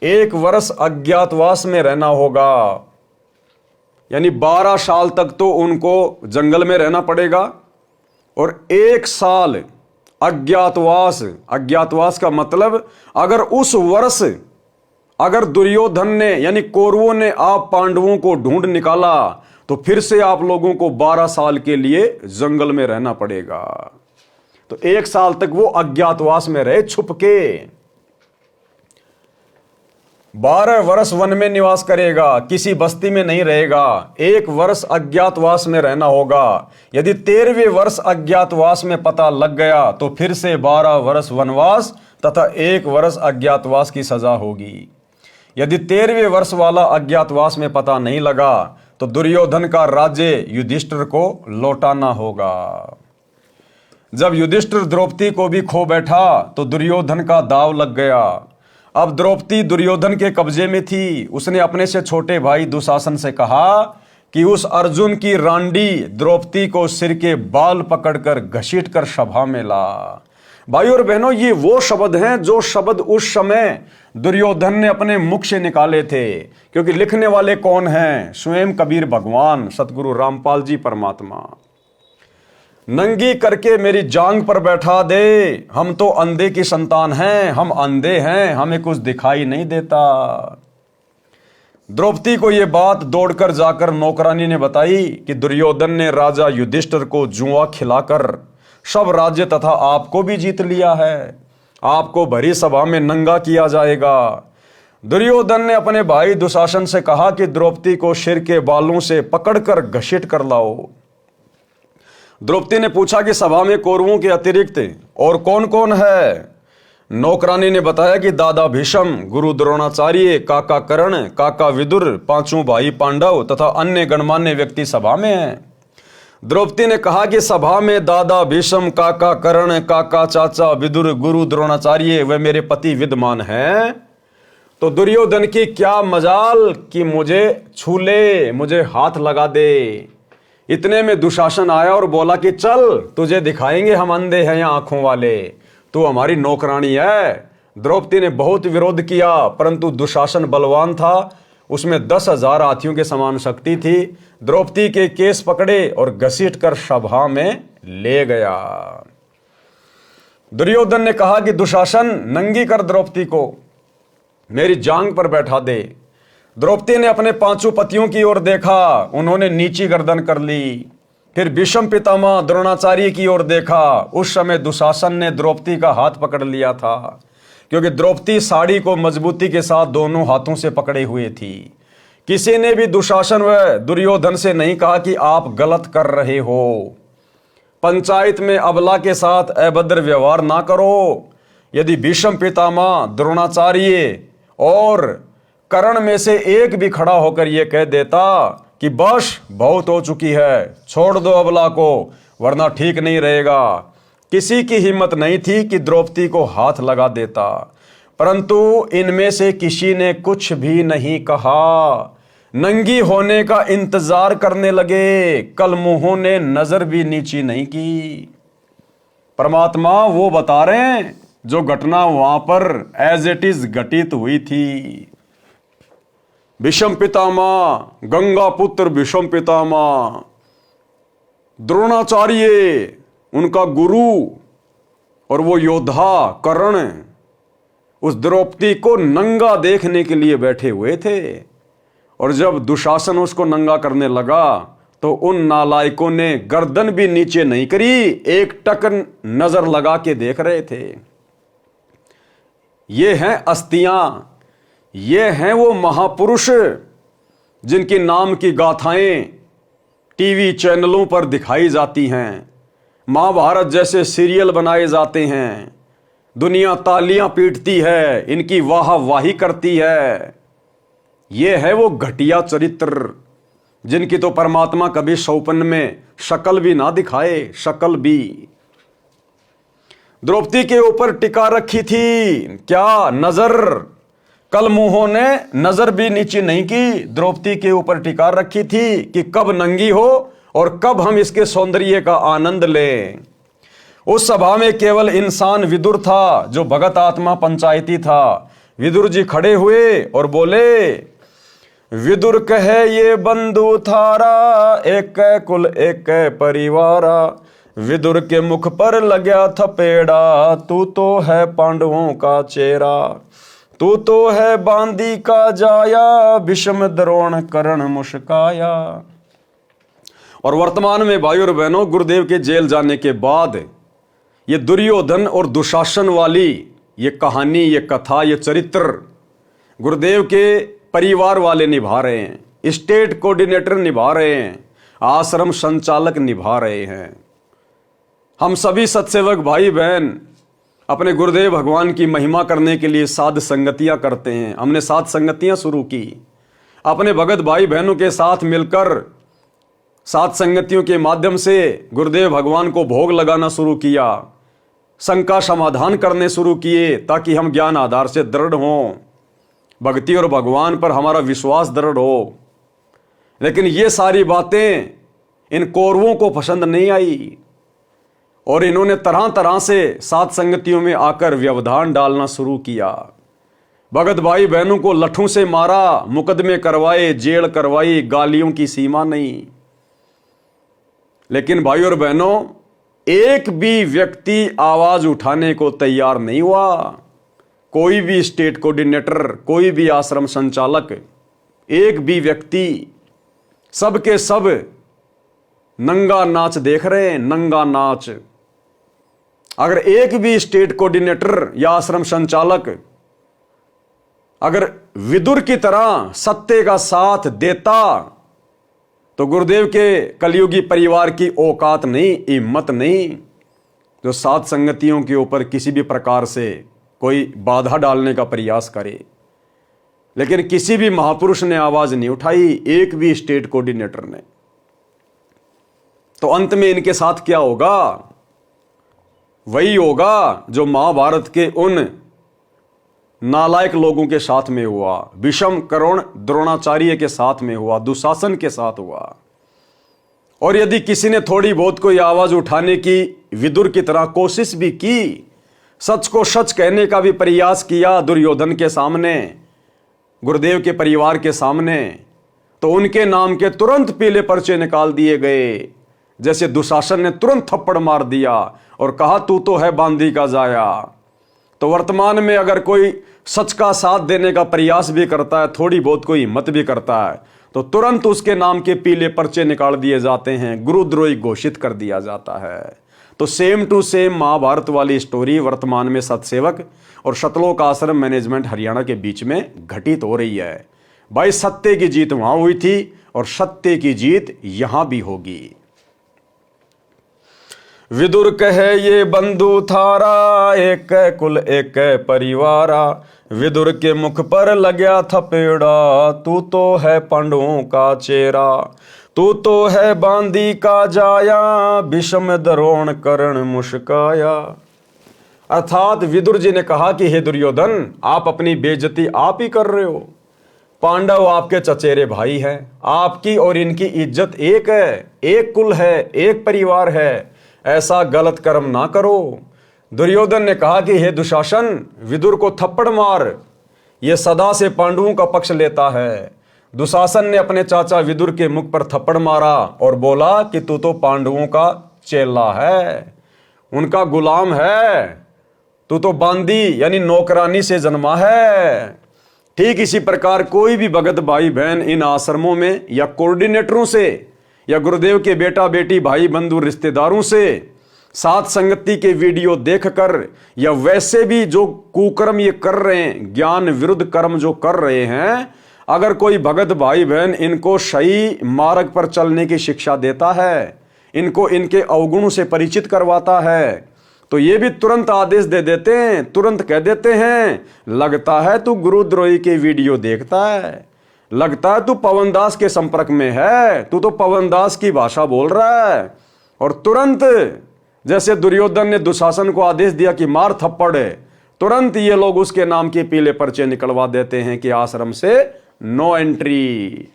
1 वर्ष अज्ञातवास में रहना होगा। यानी 12 साल तक तो उनको जंगल में रहना पड़ेगा और 1 साल अज्ञातवास। अज्ञातवास का मतलब, अगर उस वर्ष अगर दुर्योधन ने यानी कौरवों ने आप पांडवों को ढूंढ निकाला तो फिर से आप लोगों को 12 साल के लिए जंगल में रहना पड़ेगा। तो 1 साल तक वो अज्ञातवास में रहे, छुप के। 12 वर्ष वन में निवास करेगा, किसी बस्ती में नहीं रहेगा, 1 वर्ष अज्ञातवास में रहना होगा। यदि 13वें वर्ष अज्ञातवास में पता लग गया तो फिर से 12 वर्ष वनवास तथा 1 वर्ष अज्ञातवास की सजा होगी। यदि 13वें वर्ष वाला अज्ञातवास में पता नहीं लगा तो दुर्योधन का राज्य युधिष्ठिर को लौटाना होगा। जब युधिष्ठिर द्रौपदी को भी खो बैठा तो दुर्योधन का दांव लग गया। अब द्रौपदी दुर्योधन के कब्जे में थी। उसने अपने से छोटे भाई दुशासन से कहा कि उस अर्जुन की रांडी द्रौपदी को सिर के बाल पकड़कर घसीटकर सभा में ला। भाई और बहनों, ये वो शब्द हैं जो शब्द उस समय दुर्योधन ने अपने मुख से निकाले थे, क्योंकि लिखने वाले कौन हैं? स्वयं कबीर भगवान सतगुरु रामपाल जी परमात्मा। नंगी करके मेरी जांग पर बैठा दे, हम तो अंधे की संतान हैं, हम अंधे हैं, हमें कुछ दिखाई नहीं देता। द्रौपदी को यह बात दौड़कर जाकर नौकरानी ने बताई कि दुर्योधन ने राजा युधिष्ठिर को जुआ खिलाकर सब राज्य तथा आपको भी जीत लिया है, आपको भरी सभा में नंगा किया जाएगा। दुर्योधन ने अपने भाई दुशासन से कहा कि द्रौपदी को सिर के बालों से पकड़कर घसीट कर लाओ। द्रौपदी ने पूछा कि सभा में कौरवों के अतिरिक्त और कौन कौन है? नौकरानी ने बताया कि दादा भीष्म, गुरु द्रोणाचार्य, काका कर्ण, काका विदुर, 5 भाई पांडव तथा अन्य गणमान्य व्यक्ति सभा में हैं। द्रौपदी ने कहा कि सभा में दादा भीष्म, काका कर्ण, काका चाचा विदुर, गुरु द्रोणाचार्य वे मेरे पति विद्यमान हैं। तो दुर्योधन की क्या मजाल कि मुझे छू ले, मुझे हाथ लगा दे। इतने में दुशासन आया और बोला कि चल, तुझे दिखाएंगे हम अंधे हैं या आंखों वाले, तू हमारी नौकरानी है। द्रौपदी ने बहुत विरोध किया, परंतु दुशासन बलवान था, उसमें 10,000 हाथियों के समान शक्ति थी। द्रौपदी के केस पकड़े और घसीटकर सभा में ले गया। दुर्योधन ने कहा कि दुशासन, नंगी कर द्रौपदी को, मेरी जांग पर बैठा दे। द्रौपदी ने अपने 5 पतियों की ओर देखा, उन्होंने नीची गर्दन कर ली। फिर भीष्म पितामह द्रोणाचार्य की ओर देखा, उस समय दुशासन ने द्रौपदी का हाथ पकड़ लिया था, क्योंकि द्रौपदी साड़ी को मजबूती के साथ दोनों हाथों से पकड़े हुए थी। किसी ने भी दुशासन व दुर्योधन से नहीं कहा कि आप गलत कर रहे हो। पंचायत में अबला के साथ अभद्र व्यवहार ना करो। यदि भीष्म पितामह, द्रोणाचार्य और कर्ण में से एक भी खड़ा होकर यह कह देता कि बस बहुत हो चुकी है, छोड़ दो अबला को वरना ठीक नहीं रहेगा। किसी की हिम्मत नहीं थी कि द्रौपदी को हाथ लगा देता, परंतु इनमें से किसी ने कुछ भी नहीं कहा। नंगी होने का इंतजार करने लगे, कल मुंहों ने नजर भी नीची नहीं की। परमात्मा वो बता रहे हैं जो घटना वहां पर एज इट इज घटित हुई थी। भीष्म पितामह, गंगा पुत्र भीष्म पितामह, द्रोणाचार्य उनका गुरु और वो योद्धा कर्ण उस द्रौपदी को नंगा देखने के लिए बैठे हुए थे। और जब दुशासन उसको नंगा करने लगा तो उन नालायकों ने गर्दन भी नीचे नहीं करी, एक टक नजर लगा के देख रहे थे। ये हैं अस्तियां, ये हैं वो महापुरुष जिनके नाम की गाथाएं टीवी चैनलों पर दिखाई जाती हैं, महाभारत जैसे सीरियल बनाए जाते हैं, दुनिया तालियां पीटती है, इनकी वाह वाही करती है। ये है वो घटिया चरित्र जिनकी तो परमात्मा कभी सौपन में शक्ल भी ना दिखाए, शक्ल भी। द्रौपदी के ऊपर टिका रखी थी क्या नजर, कल मुंहों ने नजर भी नीचे नहीं की, द्रौपदी के ऊपर टिका रखी थी कि कब नंगी हो और कब हम इसके सौंदर्य का आनंद लें। उस सभा में केवल इंसान विदुर था जो भगत आत्मा पंचायती था। विदुर जी खड़े हुए और बोले, विदुर कहे ये बंधु थारा, एक कुल एक परिवारा। विदुर के मुख पर लग्या थपेड़ा, तू तो है पांडवों का चेहरा, तू तो है बांदी का जाया, भीष्म द्रोण कर्ण मुस्काया। और वर्तमान में भाइयों और बहनों, गुरुदेव के जेल जाने के बाद ये दुर्योधन और दुशासन वाली ये कहानी, ये कथा, ये चरित्र गुरुदेव के परिवार वाले निभा रहे हैं, स्टेट कोऑर्डिनेटर निभा रहे हैं, आश्रम संचालक निभा रहे हैं। हम सभी सत्सेवक भाई बहन अपने गुरुदेव भगवान की महिमा करने के लिए साध संगतियां करते हैं। हमने साध संगतियां शुरू की, अपने भगत भाई बहनों के साथ मिलकर साध संगतियों के माध्यम से गुरुदेव भगवान को भोग लगाना शुरू किया, शंका समाधान करने शुरू किए ताकि हम ज्ञान आधार से दृढ़ हों, भक्ति और भगवान पर हमारा विश्वास दृढ़ हो। लेकिन ये सारी बातें इन कौरवों को पसंद नहीं आई और इन्होंने तरह तरह से साध संगतियों में आकर व्यवधान डालना शुरू किया। भगत भाई बहनों को लठों से मारा, मुकदमे करवाए, जेल करवाई, गालियों की सीमा नहीं। लेकिन भाई और बहनों, एक भी व्यक्ति आवाज उठाने को तैयार नहीं हुआ। कोई भी स्टेट कोऑर्डिनेटर, कोई भी आश्रम संचालक, एक भी व्यक्ति, सब के सब नंगा नाच देख रहे हैं, नंगा नाच। अगर एक भी स्टेट कोऑर्डिनेटर या आश्रम संचालक अगर विदुर की तरह सत्य का साथ देता तो गुरुदेव के कलयुगी परिवार की औकात नहीं, हिम्मत नहीं जो साध संगतियों के ऊपर किसी भी प्रकार से कोई बाधा डालने का प्रयास करे। लेकिन किसी भी महापुरुष ने आवाज नहीं उठाई, एक भी स्टेट कोऑर्डिनेटर ने। तो अंत में इनके साथ क्या होगा? वही होगा जो महाभारत के उन नालायक लोगों के साथ में हुआ, भीष्म कर्ण द्रोणाचार्य के साथ में हुआ, दुशासन के साथ हुआ। और यदि किसी ने थोड़ी बहुत कोई आवाज उठाने की विदुर की तरह कोशिश भी की, सच को सच कहने का भी प्रयास किया दुर्योधन के सामने, गुरुदेव के परिवार के सामने, तो उनके नाम के तुरंत पीले पर्चे निकाल दिए गए। जैसे दुशासन ने तुरंत थप्पड़ मार दिया और कहा तू तो है बांदी का जाया। तो वर्तमान में अगर कोई सच का साथ देने का प्रयास भी करता है, थोड़ी बहुत कोई हिम्मत भी करता है, तो तुरंत उसके नाम के पीले पर्चे निकाल दिए जाते हैं, गुरुद्रोही घोषित कर दिया जाता है। तो सेम टू सेम महाभारत वाली स्टोरी वर्तमान में सतसेवक और शतलोक आश्रम मैनेजमेंट हरियाणा के बीच में घटित हो रही है। भाई सत्य की जीत वहां हुई थी और सत्य की जीत यहां भी होगी। विदुर कहे ये बंधु थारा, एक कुल एक परिवारा। विदुर के मुख पर लग्या थपेड़ा, तू तो है पांडवों का चेहरा, तू तो है बांदी का जाया, भीष्म द्रोण कर्ण मुस्काया। अर्थात विदुर जी ने कहा कि हे दुर्योधन, आप अपनी बेइज्जती आप ही कर रहे हो। पांडव आपके चचेरे भाई हैं, आपकी और इनकी इज्जत एक है, एक कुल है, एक परिवार है, ऐसा गलत कर्म ना करो। दुर्योधन ने कहा कि हे दुशासन, विदुर को थप्पड़ मार, यह सदा से पांडवों का पक्ष लेता है। दुशासन ने अपने चाचा विदुर के मुख पर थप्पड़ मारा और बोला कि तू तो पांडवों का चेला है, उनका गुलाम है, तू तो बांदी यानी नौकरानी से जन्मा है। ठीक इसी प्रकार कोई भी भगत भाई बहन इन आश्रमों में या कोऑर्डिनेटरों से या गुरुदेव के बेटा बेटी भाई बंधु रिश्तेदारों से साथ संगति के वीडियो देखकर या वैसे भी जो कुकर्म ये कर रहे हैं, ज्ञान विरुद्ध कर्म जो कर रहे हैं, अगर कोई भगत भाई बहन इनको सही मार्ग पर चलने की शिक्षा देता है, इनको इनके अवगुणों से परिचित करवाता है, तो ये भी तुरंत आदेश दे देते हैं, तुरंत कह देते हैं, लगता है तू गुरुद्रोही के वीडियो देखता है, लगता है तू पवन दास के संपर्क में है, तू तो पवन दास की भाषा बोल रहा है। और तुरंत जैसे दुर्योधन ने दुशासन को आदेश दिया कि मार थप्पड़, तुरंत ये लोग उसके नाम के पीले पर्चे निकलवा देते हैं कि आश्रम से नो एंट्री।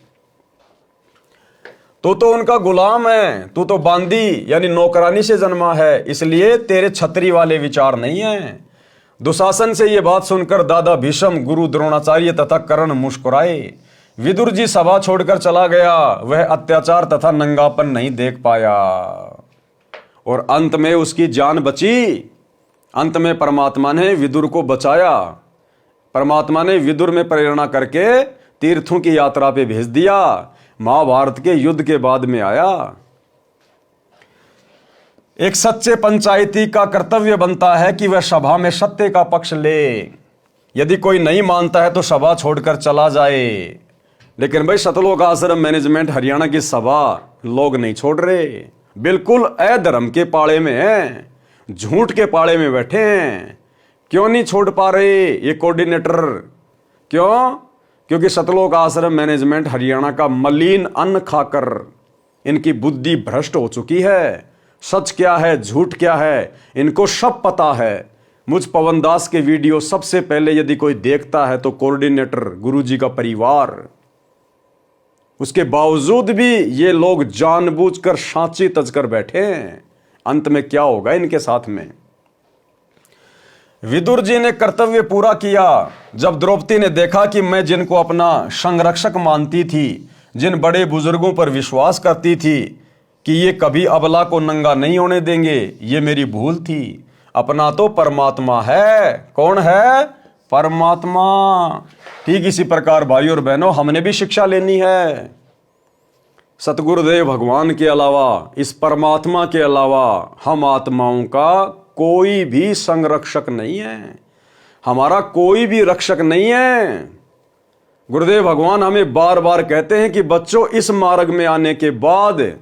तू तो उनका गुलाम है, तू तो बांदी यानी नौकरानी से जन्मा है, इसलिए तेरे छतरी वाले विचार नहीं है। दुशासन से यह बात सुनकर दादा भीष्म, गुरु द्रोणाचार्य तथा कर्ण मुस्कुराए। विदुर जी सभा छोड़कर चला गया, वह अत्याचार तथा नंगापन नहीं देख पाया और अंत में उसकी जान बची। अंत में परमात्मा ने विदुर को बचाया, परमात्मा ने विदुर में प्रेरणा करके तीर्थों की यात्रा पे भेज दिया, महाभारत के युद्ध के बाद में आया। एक सच्चे पंचायती का कर्तव्य बनता है कि वह सभा में सत्य का पक्ष ले। यदि कोई नहीं मानता है तो सभा छोड़कर चला जाए। लेकिन भाई सतलोक आश्रम मैनेजमेंट हरियाणा की सभा लोग नहीं छोड़ रहे, बिल्कुल अधर्म के पाड़े में हैं, झूठ के पाड़े में बैठे हैं। क्यों नहीं छोड़ पा रहे ये कोऑर्डिनेटर? क्यों? क्योंकि सतलोक आश्रम मैनेजमेंट हरियाणा का मलिन अन्न खाकर इनकी बुद्धि भ्रष्ट हो चुकी है। सच क्या है, झूठ क्या है, इनको सब पता है। मुझ पवन दास के वीडियो सबसे पहले यदि कोई देखता है तो कोऑर्डिनेटर, गुरुजी का परिवार। उसके बावजूद भी ये लोग जानबूझकर सांची तजकर बैठे हैं। अंत में क्या होगा इनके साथ में? विदुर जी ने कर्तव्य पूरा किया। जब द्रौपदी ने देखा कि मैं जिनको अपना संरक्षक मानती थी, जिन बड़े बुजुर्गों पर विश्वास करती थी कि ये कभी अबला को नंगा नहीं होने देंगे, ये मेरी भूल थी। अपना तो परमात्मा है। कौन है? परमात्मा। ठीक इसी प्रकार भाई और बहनों, हमने भी शिक्षा लेनी है। सतगुरुदेव भगवान के अलावा, इस परमात्मा के अलावा हम आत्माओं का कोई भी संरक्षक नहीं है, हमारा कोई भी रक्षक नहीं है। गुरुदेव भगवान हमें बार बार कहते हैं कि बच्चों, इस मार्ग में आने के बाद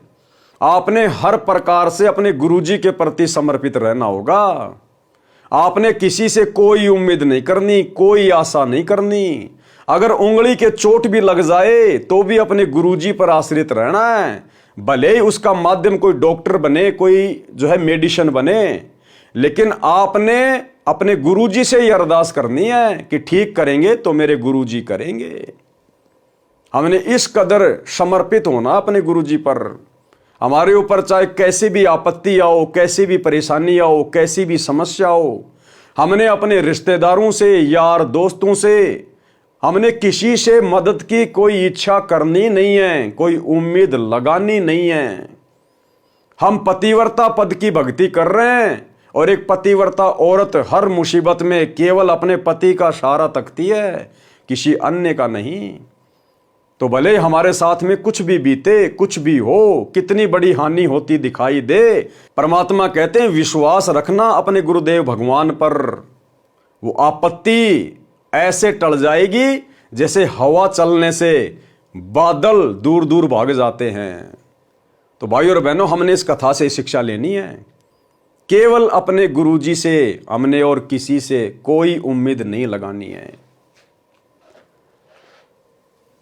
आपने हर प्रकार से अपने गुरुजी के प्रति समर्पित रहना होगा। आपने किसी से कोई उम्मीद नहीं करनी, कोई आशा नहीं करनी। अगर उंगली के चोट भी लग जाए तो भी अपने गुरुजी पर आश्रित रहना है। भले ही उसका माध्यम कोई डॉक्टर बने, कोई जो है मेडिसिन बने, लेकिन आपने अपने गुरुजी से ही अरदास करनी है कि ठीक करेंगे तो मेरे गुरुजी करेंगे। हमने इस कदर समर्पित होना अपने गुरुजी पर। हमारे ऊपर चाहे कैसी भी आपत्ति आओ, कैसी भी परेशानी आओ, कैसी भी समस्या हो, हमने अपने रिश्तेदारों से, यार दोस्तों से, हमने किसी से मदद की कोई इच्छा करनी नहीं है, कोई उम्मीद लगानी नहीं है। हम पतिव्रता पद की भक्ति कर रहे हैं और एक पतिव्रता औरत हर मुसीबत में केवल अपने पति का सहारा तकती है, किसी अन्य का नहीं। तो भले हमारे साथ में कुछ भी बीते, कुछ भी हो, कितनी बड़ी हानि होती दिखाई दे, परमात्मा कहते हैं विश्वास रखना अपने गुरुदेव भगवान पर। वो आपत्ति ऐसे टल जाएगी जैसे हवा चलने से बादल दूर दूर भाग जाते हैं। तो भाई और बहनों, हमने इस कथा से शिक्षा लेनी है। केवल अपने गुरुजी से हमने और किसी से कोई उम्मीद नहीं लगानी है।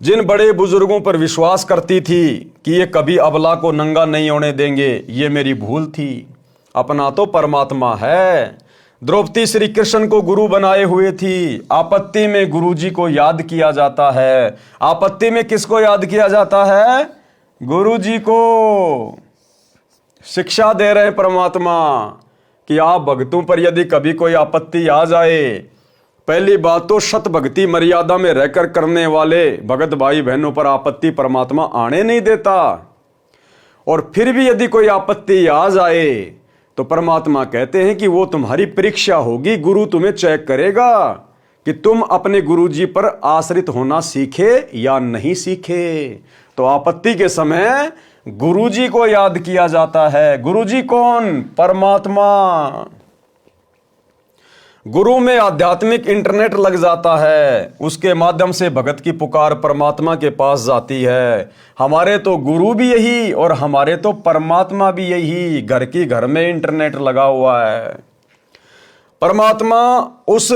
जिन बड़े बुजुर्गों पर विश्वास करती थी कि ये कभी अबला को नंगा नहीं होने देंगे, ये मेरी भूल थी। अपना तो परमात्मा है। द्रौपदी श्री कृष्ण को गुरु बनाए हुए थी। आपत्ति में गुरुजी को याद किया जाता है। आपत्ति में किसको याद किया जाता है? गुरुजी को। शिक्षा दे रहे परमात्मा कि आप भक्तों पर यदि कभी कोई आपत्ति आ जाए, पहली बात तो शत भक्ति मर्यादा में रहकर करने वाले भगत भाई बहनों पर आपत्ति परमात्मा आने नहीं देता। और फिर भी यदि कोई आपत्ति आ जाए तो परमात्मा कहते हैं कि वो तुम्हारी परीक्षा होगी। गुरु तुम्हें चेक करेगा कि तुम अपने गुरुजी पर आश्रित होना सीखे या नहीं सीखे। तो आपत्ति के समय गुरुजी को याद किया जाता है। गुरुजी कौन? परमात्मा। गुरु में आध्यात्मिक इंटरनेट लग जाता है, उसके माध्यम से भगत की पुकार परमात्मा के पास जाती है। हमारे तो गुरु भी यही और हमारे तो परमात्मा भी यही। घर की घर में इंटरनेट लगा हुआ है। परमात्मा उस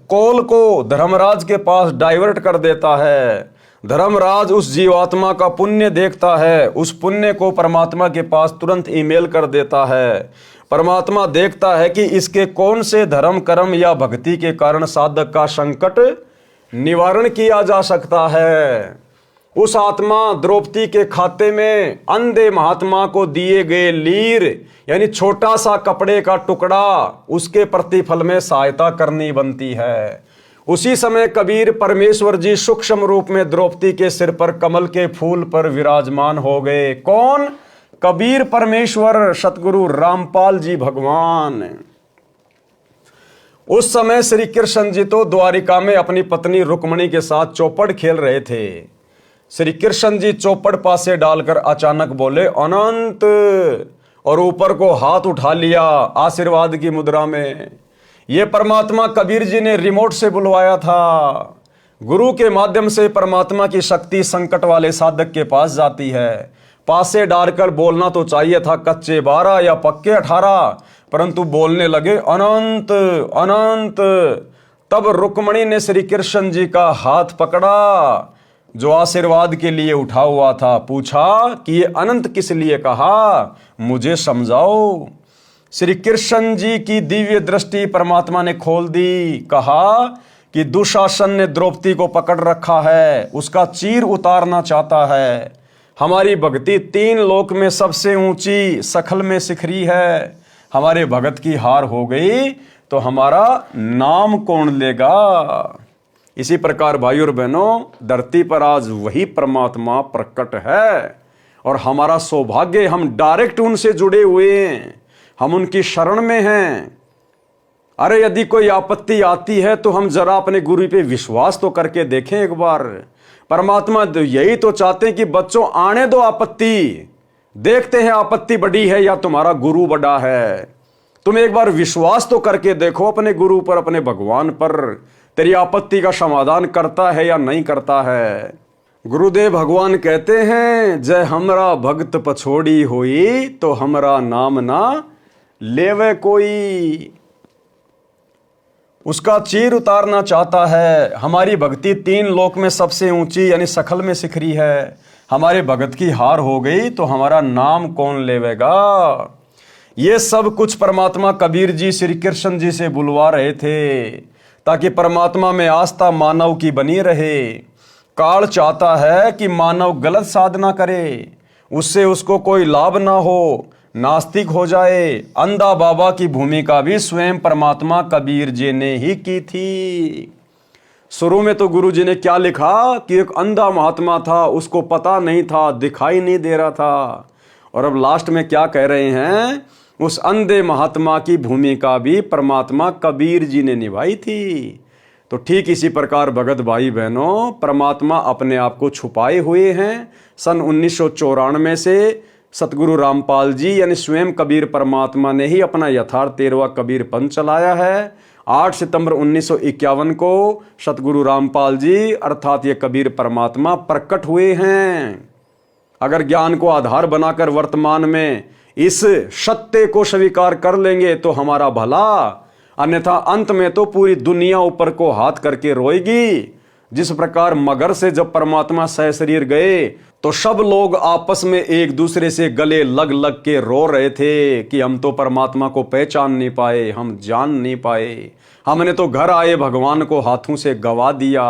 कॉल को धर्मराज के पास डाइवर्ट कर देता है। धर्मराज उस जीवात्मा का पुण्य देखता है, उस पुण्य को परमात्मा के पास तुरंत ईमेल कर देता है। परमात्मा देखता है कि इसके कौन से धर्म कर्म या भक्ति के कारण साधक का संकट निवारण किया जा सकता है। उस आत्मा द्रौपदी के खाते में अंधे महात्मा को दिए गए लीर यानी छोटा सा कपड़े का टुकड़ा, उसके प्रतिफल में सहायता करनी बनती है। उसी समय कबीर परमेश्वर जी सूक्ष्म रूप में द्रौपदी के सिर पर कमल के फूल पर विराजमान हो गए। कौन? कबीर परमेश्वर सतगुरु रामपाल जी भगवान। उस समय श्री कृष्ण जी तो द्वारिका में अपनी पत्नी रुक्मणी के साथ चौपड़ खेल रहे थे। श्री कृष्ण जी चौपड़ पासे डालकर अचानक बोले अनंत, और ऊपर को हाथ उठा लिया आशीर्वाद की मुद्रा में। यह परमात्मा कबीर जी ने रिमोट से बुलवाया था। गुरु के माध्यम से परमात्मा की शक्ति संकट वाले साधक के पास जाती है। पासे डालकर बोलना तो चाहिए था कच्चे 12 या पक्के 18, परंतु बोलने लगे अनंत अनंत। तब रुक्मणी ने श्री कृष्ण जी का हाथ पकड़ा जो आशीर्वाद के लिए उठा हुआ था। पूछा कि ये अनंत किस लिए कहा, मुझे समझाओ। श्री कृष्ण जी की दिव्य दृष्टि परमात्मा ने खोल दी। कहा कि दुशासन ने द्रौपदी को पकड़ रखा है, उसका चीर उतारना चाहता है। हमारी भक्ति 3 लोक में सबसे ऊंची सखल में शिखरी है। हमारे भगत की हार हो गई तो हमारा नाम कौन लेगा। इसी प्रकार भाई और बहनों, धरती पर आज वही परमात्मा प्रकट है और हमारा सौभाग्य, हम डायरेक्ट उनसे जुड़े हुए हैं, हम उनकी शरण में हैं। अरे यदि कोई आपत्ति आती है तो हम जरा अपने गुरु पे विश्वास तो करके देखें एक बार। परमात्मा यही तो चाहते हैं कि बच्चों आने दो आपत्ति, देखते हैं आपत्ति बड़ी है या तुम्हारा गुरु बड़ा है। तुम एक बार विश्वास तो करके देखो अपने गुरु पर, अपने भगवान पर, तेरी आपत्ति का समाधान करता है या नहीं करता है। गुरुदेव भगवान कहते हैं जय हमरा भक्त पछोड़ी होई तो हमरा नाम ना लेवे कोई। उसका चीर उतारना चाहता है। हमारी भक्ति 3 लोक में सबसे ऊंची यानी सखल में शिखरी है। हमारे भगत की हार हो गई तो हमारा नाम कौन लेवेगा। ये सब कुछ परमात्मा कबीर जी श्री कृष्ण जी से बुलवा रहे थे ताकि परमात्मा में आस्था मानव की बनी रहे। काल चाहता है कि मानव गलत साधना करे, उससे उसको कोई लाभ ना हो, नास्तिक हो जाए। अंधा बाबा की भूमिका भी स्वयं परमात्मा कबीर जी ने ही की थी। शुरू में तो गुरु जी ने क्या लिखा कि एक अंधा महात्मा था, उसको पता नहीं था, दिखाई नहीं दे रहा था। और अब लास्ट में क्या कह रहे हैं, उस अंधे महात्मा की भूमिका भी परमात्मा कबीर जी ने निभाई थी। तो ठीक इसी प्रकार भगत भाई बहनों, परमात्मा अपने आप को छुपाए हुए हैं। सन 1994 से सतगुरु रामपाल जी यानी स्वयं कबीर परमात्मा ने ही अपना यथार्थ 13वां कबीर पंथ चलाया है। 8 सितंबर 1951 को सतगुरु रामपाल जी अर्थात ये कबीर परमात्मा प्रकट हुए हैं। अगर ज्ञान को आधार बनाकर वर्तमान में इस सत्य को स्वीकार कर लेंगे तो हमारा भला, अन्यथा अंत में तो पूरी दुनिया ऊपर को हाथ करके रोएगी। जिस प्रकार मगर से जब परमात्मा सह शरीर गए तो सब लोग आपस में एक दूसरे से गले लग लग के रो रहे थे कि हम तो परमात्मा को पहचान नहीं पाए, हम जान नहीं पाए, हमने तो घर आए भगवान को हाथों से गवा दिया।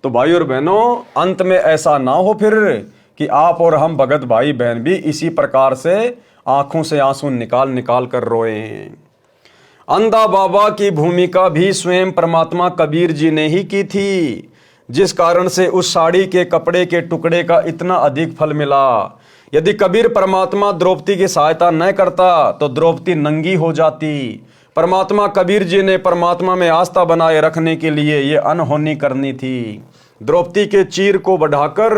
तो भाई और बहनों, अंत में ऐसा ना हो फिर कि आप और हम भगत भाई बहन भी इसी प्रकार से आंखों से आंसू निकाल निकाल कर रोए। अंधा बाबा की भूमिका भी स्वयं परमात्मा कबीर जी ने ही की थी, जिस कारण से उस साड़ी के कपड़े के टुकड़े का इतना अधिक फल मिला। यदि कबीर परमात्मा द्रौपदी की सहायता न करता तो द्रौपदी नंगी हो जाती। परमात्मा कबीर जी ने परमात्मा में आस्था बनाए रखने के लिए ये अनहोनी करनी थी। द्रौपदी के चीर को बढ़ाकर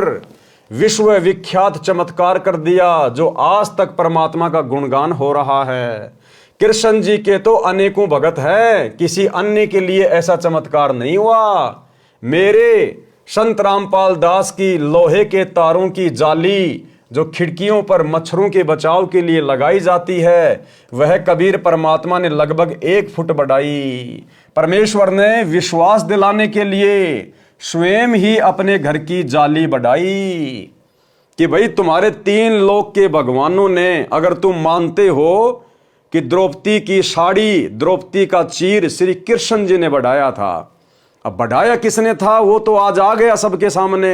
विश्व विख्यात चमत्कार कर दिया, जो आज तक परमात्मा का गुणगान हो रहा है। कृष्ण जी के तो अनेकों भगत है, किसी अन्य के लिए ऐसा चमत्कार नहीं हुआ। मेरे संत रामपाल दास की लोहे के तारों की जाली जो खिड़कियों पर मच्छरों के बचाव के लिए लगाई जाती है, वह कबीर परमात्मा ने लगभग 1 फुट बढ़ाई। परमेश्वर ने विश्वास दिलाने के लिए स्वयं ही अपने घर की जाली बढ़ाई कि भाई तुम्हारे 3 लोक के भगवानों ने, अगर तुम मानते हो कि द्रौपदी की साड़ी, द्रौपदी का चीर श्री कृष्ण जी ने बढ़ाया था। अब बढ़ाया किसने था वो तो आज आ गया सबके सामने।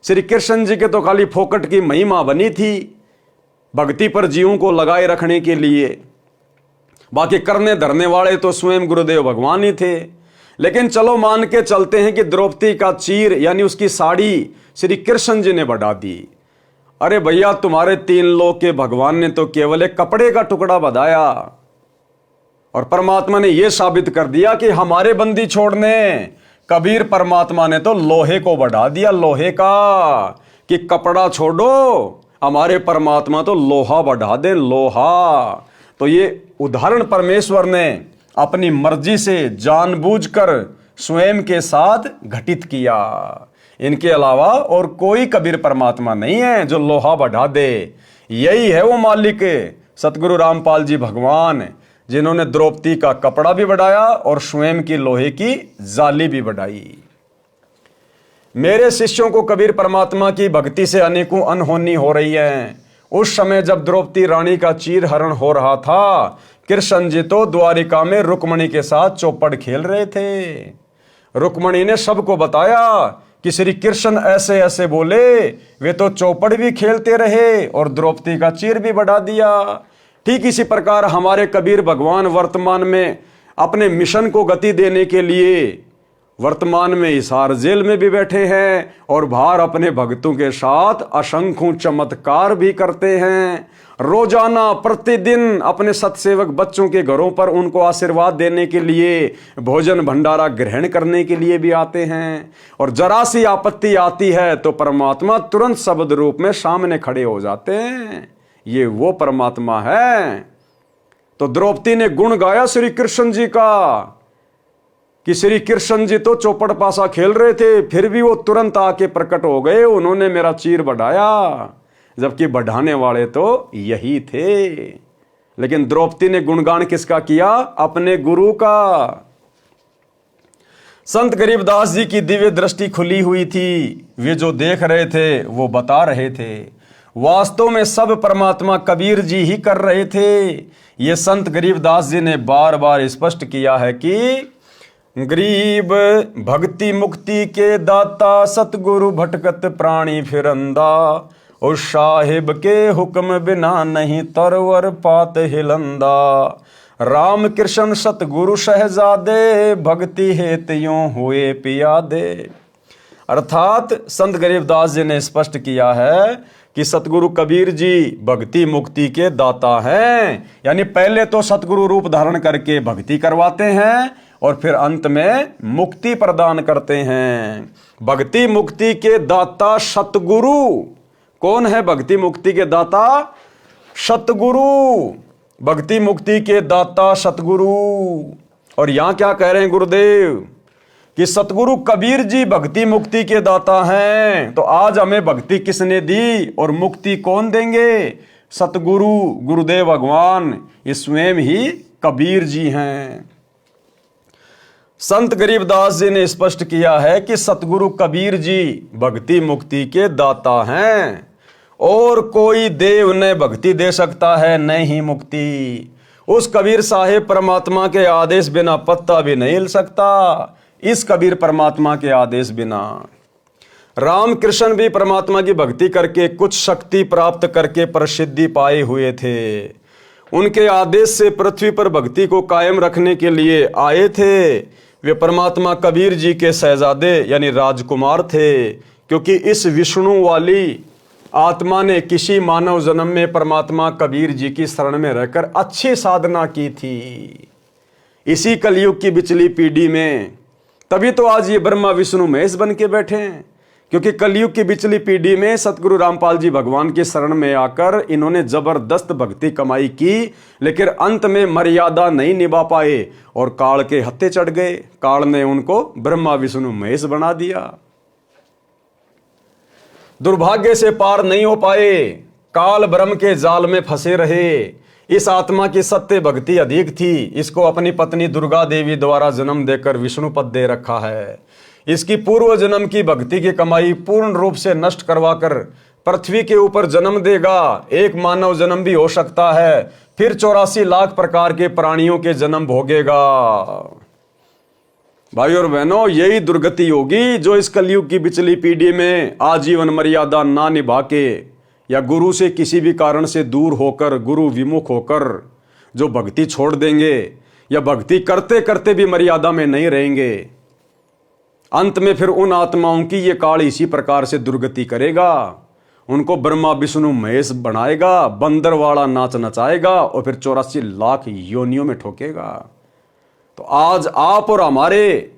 श्री कृष्ण जी के तो खाली फोकट की महिमा बनी थी भक्ति पर जीवों को लगाए रखने के लिए, बाकी करने धरने वाले तो स्वयं गुरुदेव भगवान ही थे। लेकिन चलो मान के चलते हैं कि द्रौपदी का चीर यानी उसकी साड़ी श्री कृष्ण जी ने बढ़ा दी। अरे भैया, तुम्हारे 3 लोक के भगवान ने तो केवल एक कपड़े का टुकड़ा बढ़ाया और परमात्मा ने यह साबित कर दिया कि हमारे बंदी छोड़ने कबीर परमात्मा ने तो लोहे को बढ़ा दिया, लोहे का, कि कपड़ा छोड़ो, हमारे परमात्मा तो लोहा बढ़ा दे, लोहा। तो ये उदाहरण परमेश्वर ने अपनी मर्जी से जानबूझकर स्वयं के साथ घटित किया। इनके अलावा और कोई कबीर परमात्मा नहीं है जो लोहा बढ़ा दे। यही है वो मालिक सतगुरु रामपाल जी भगवान, जिन्होंने द्रौपदी का कपड़ा भी बढ़ाया और स्वयं की लोहे की जाली भी बढ़ाई। मेरे शिष्यों को कबीर परमात्मा की भक्ति से अनेकों अनहोनी हो रही है। उस समय जब द्रौपदी रानी का चीर हरण हो रहा था, कृष्ण जी तो द्वारिका में रुक्मणी के साथ चौपड़ खेल रहे थे। रुक्मणी ने सबको बताया कि श्री कृष्ण ऐसे ऐसे बोले, वे तो चौपड़ भी खेलते रहे और द्रौपदी का चीर भी बढ़ा दिया। ठीक इसी प्रकार हमारे कबीर भगवान वर्तमान में अपने मिशन को गति देने के लिए वर्तमान में हिसार जेल में भी बैठे हैं और बाहर अपने भक्तों के साथ असंख्य चमत्कार भी करते हैं। रोजाना प्रतिदिन अपने सत्सेवक बच्चों के घरों पर उनको आशीर्वाद देने के लिए, भोजन भंडारा ग्रहण करने के लिए भी आते हैं। और जरा सी आपत्ति आती है तो परमात्मा तुरंत शब्द रूप में सामने खड़े हो जाते हैं। ये वो परमात्मा है। तो द्रौपदी ने गुण गाया श्री कृष्ण जी का कि श्री कृष्ण जी तो चौपड़ पासा खेल रहे थे, फिर भी वो तुरंत आके प्रकट हो गए, उन्होंने मेरा चीर बढ़ाया, जबकि बढ़ाने वाले तो यही थे। लेकिन द्रौपदी ने गुणगान किसका किया? अपने गुरु का। संत गरीबदास जी की दिव्य दृष्टि खुली हुई थी, वे जो देख रहे थे वो बता रहे थे। वास्तव में सब परमात्मा कबीर जी ही कर रहे थे। ये संत गरीबदास जी ने बार बार स्पष्ट किया है कि गरीब भक्ति मुक्ति के दाता, सतगुरु भटकत प्राणी फिरंदा, और साहिब के हुक्म बिना नहीं तरवर पात हिलंदा। राम कृष्ण सतगुरु शहजादे, भक्ति हेत यूं हुए पियादे। अर्थात संत गरीबदास जी ने स्पष्ट किया है कि सतगुरु कबीर जी भक्ति मुक्ति के दाता हैं। यानी पहले तो सतगुरु रूप धारण करके भक्ति करवाते हैं और फिर अंत में मुक्ति प्रदान करते हैं। भक्ति मुक्ति के दाता सतगुरु। कौन है भक्ति मुक्ति के दाता? सतगुरु। भक्ति मुक्ति के दाता सतगुरु। और यहां क्या कह रहे हैं गुरुदेव कि सतगुरु कबीर जी भक्ति मुक्ति के दाता हैं। तो आज हमें भक्ति किसने दी और मुक्ति कौन देंगे? सतगुरु गुरुदेव भगवान, ये स्वयं ही कबीर जी हैं। संत गरीबदास जी ने स्पष्ट किया है कि सतगुरु कबीर जी भक्ति मुक्ति के दाता हैं और कोई देव न भक्ति दे सकता है न ही मुक्ति। उस कबीर साहेब परमात्मा के आदेश बिना पत्ता भी नहीं हिल सकता, इस कबीर परमात्मा के आदेश बिना। रामकृष्ण भी परमात्मा की भक्ति करके कुछ शक्ति प्राप्त करके प्रसिद्धि पाए हुए थे। उनके आदेश से पृथ्वी पर भक्ति को कायम रखने के लिए आए थे। वे परमात्मा कबीर जी के शहजादे यानी राजकुमार थे, क्योंकि इस विष्णु वाली आत्मा ने किसी मानव जन्म में परमात्मा कबीर जी की शरण में रहकर अच्छी साधना की थी। इसी कलयुग की बिचली पीढ़ी में तभी तो आज ये ब्रह्मा विष्णु महेश बन के बैठे हैं, क्योंकि कलयुग की बिचली पीढ़ी में सतगुरु रामपाल जी भगवान की शरण में आकर इन्होंने जबरदस्त भक्ति कमाई की, लेकिन अंत में मर्यादा नहीं निभा पाए और काल के हत्थे चढ़ गए। काल ने उनको ब्रह्मा विष्णु महेश बना दिया। दुर्भाग्य से पार नहीं हो पाए, काल ब्रह्म के जाल में फंसे रहे। इस आत्मा की सत्य भक्ति अधिक थी, इसको अपनी पत्नी दुर्गा देवी द्वारा जन्म देकर विष्णु पद दे रखा है। इसकी पूर्व जन्म की भक्ति की कमाई पूर्ण रूप से नष्ट करवाकर पृथ्वी के ऊपर जन्म देगा। एक मानव जन्म भी हो सकता है, फिर 84 लाख प्रकार के प्राणियों के जन्म भोगेगा। भाई और बहनों, यही दुर्गति होगी जो इस कलयुग की बिचली पीढ़ी में आजीवन मर्यादा ना निभा के या गुरु से किसी भी कारण से दूर होकर, गुरु विमुख होकर जो भक्ति छोड़ देंगे या भक्ति करते करते भी मर्यादा में नहीं रहेंगे, अंत में फिर उन आत्माओं की ये काल इसी प्रकार से दुर्गति करेगा। उनको ब्रह्मा विष्णु महेश बनाएगा, बंदरवाड़ा नाच नचाएगा और फिर 84 लाख योनियों में ठोकेगा। तो आज आप और हमारे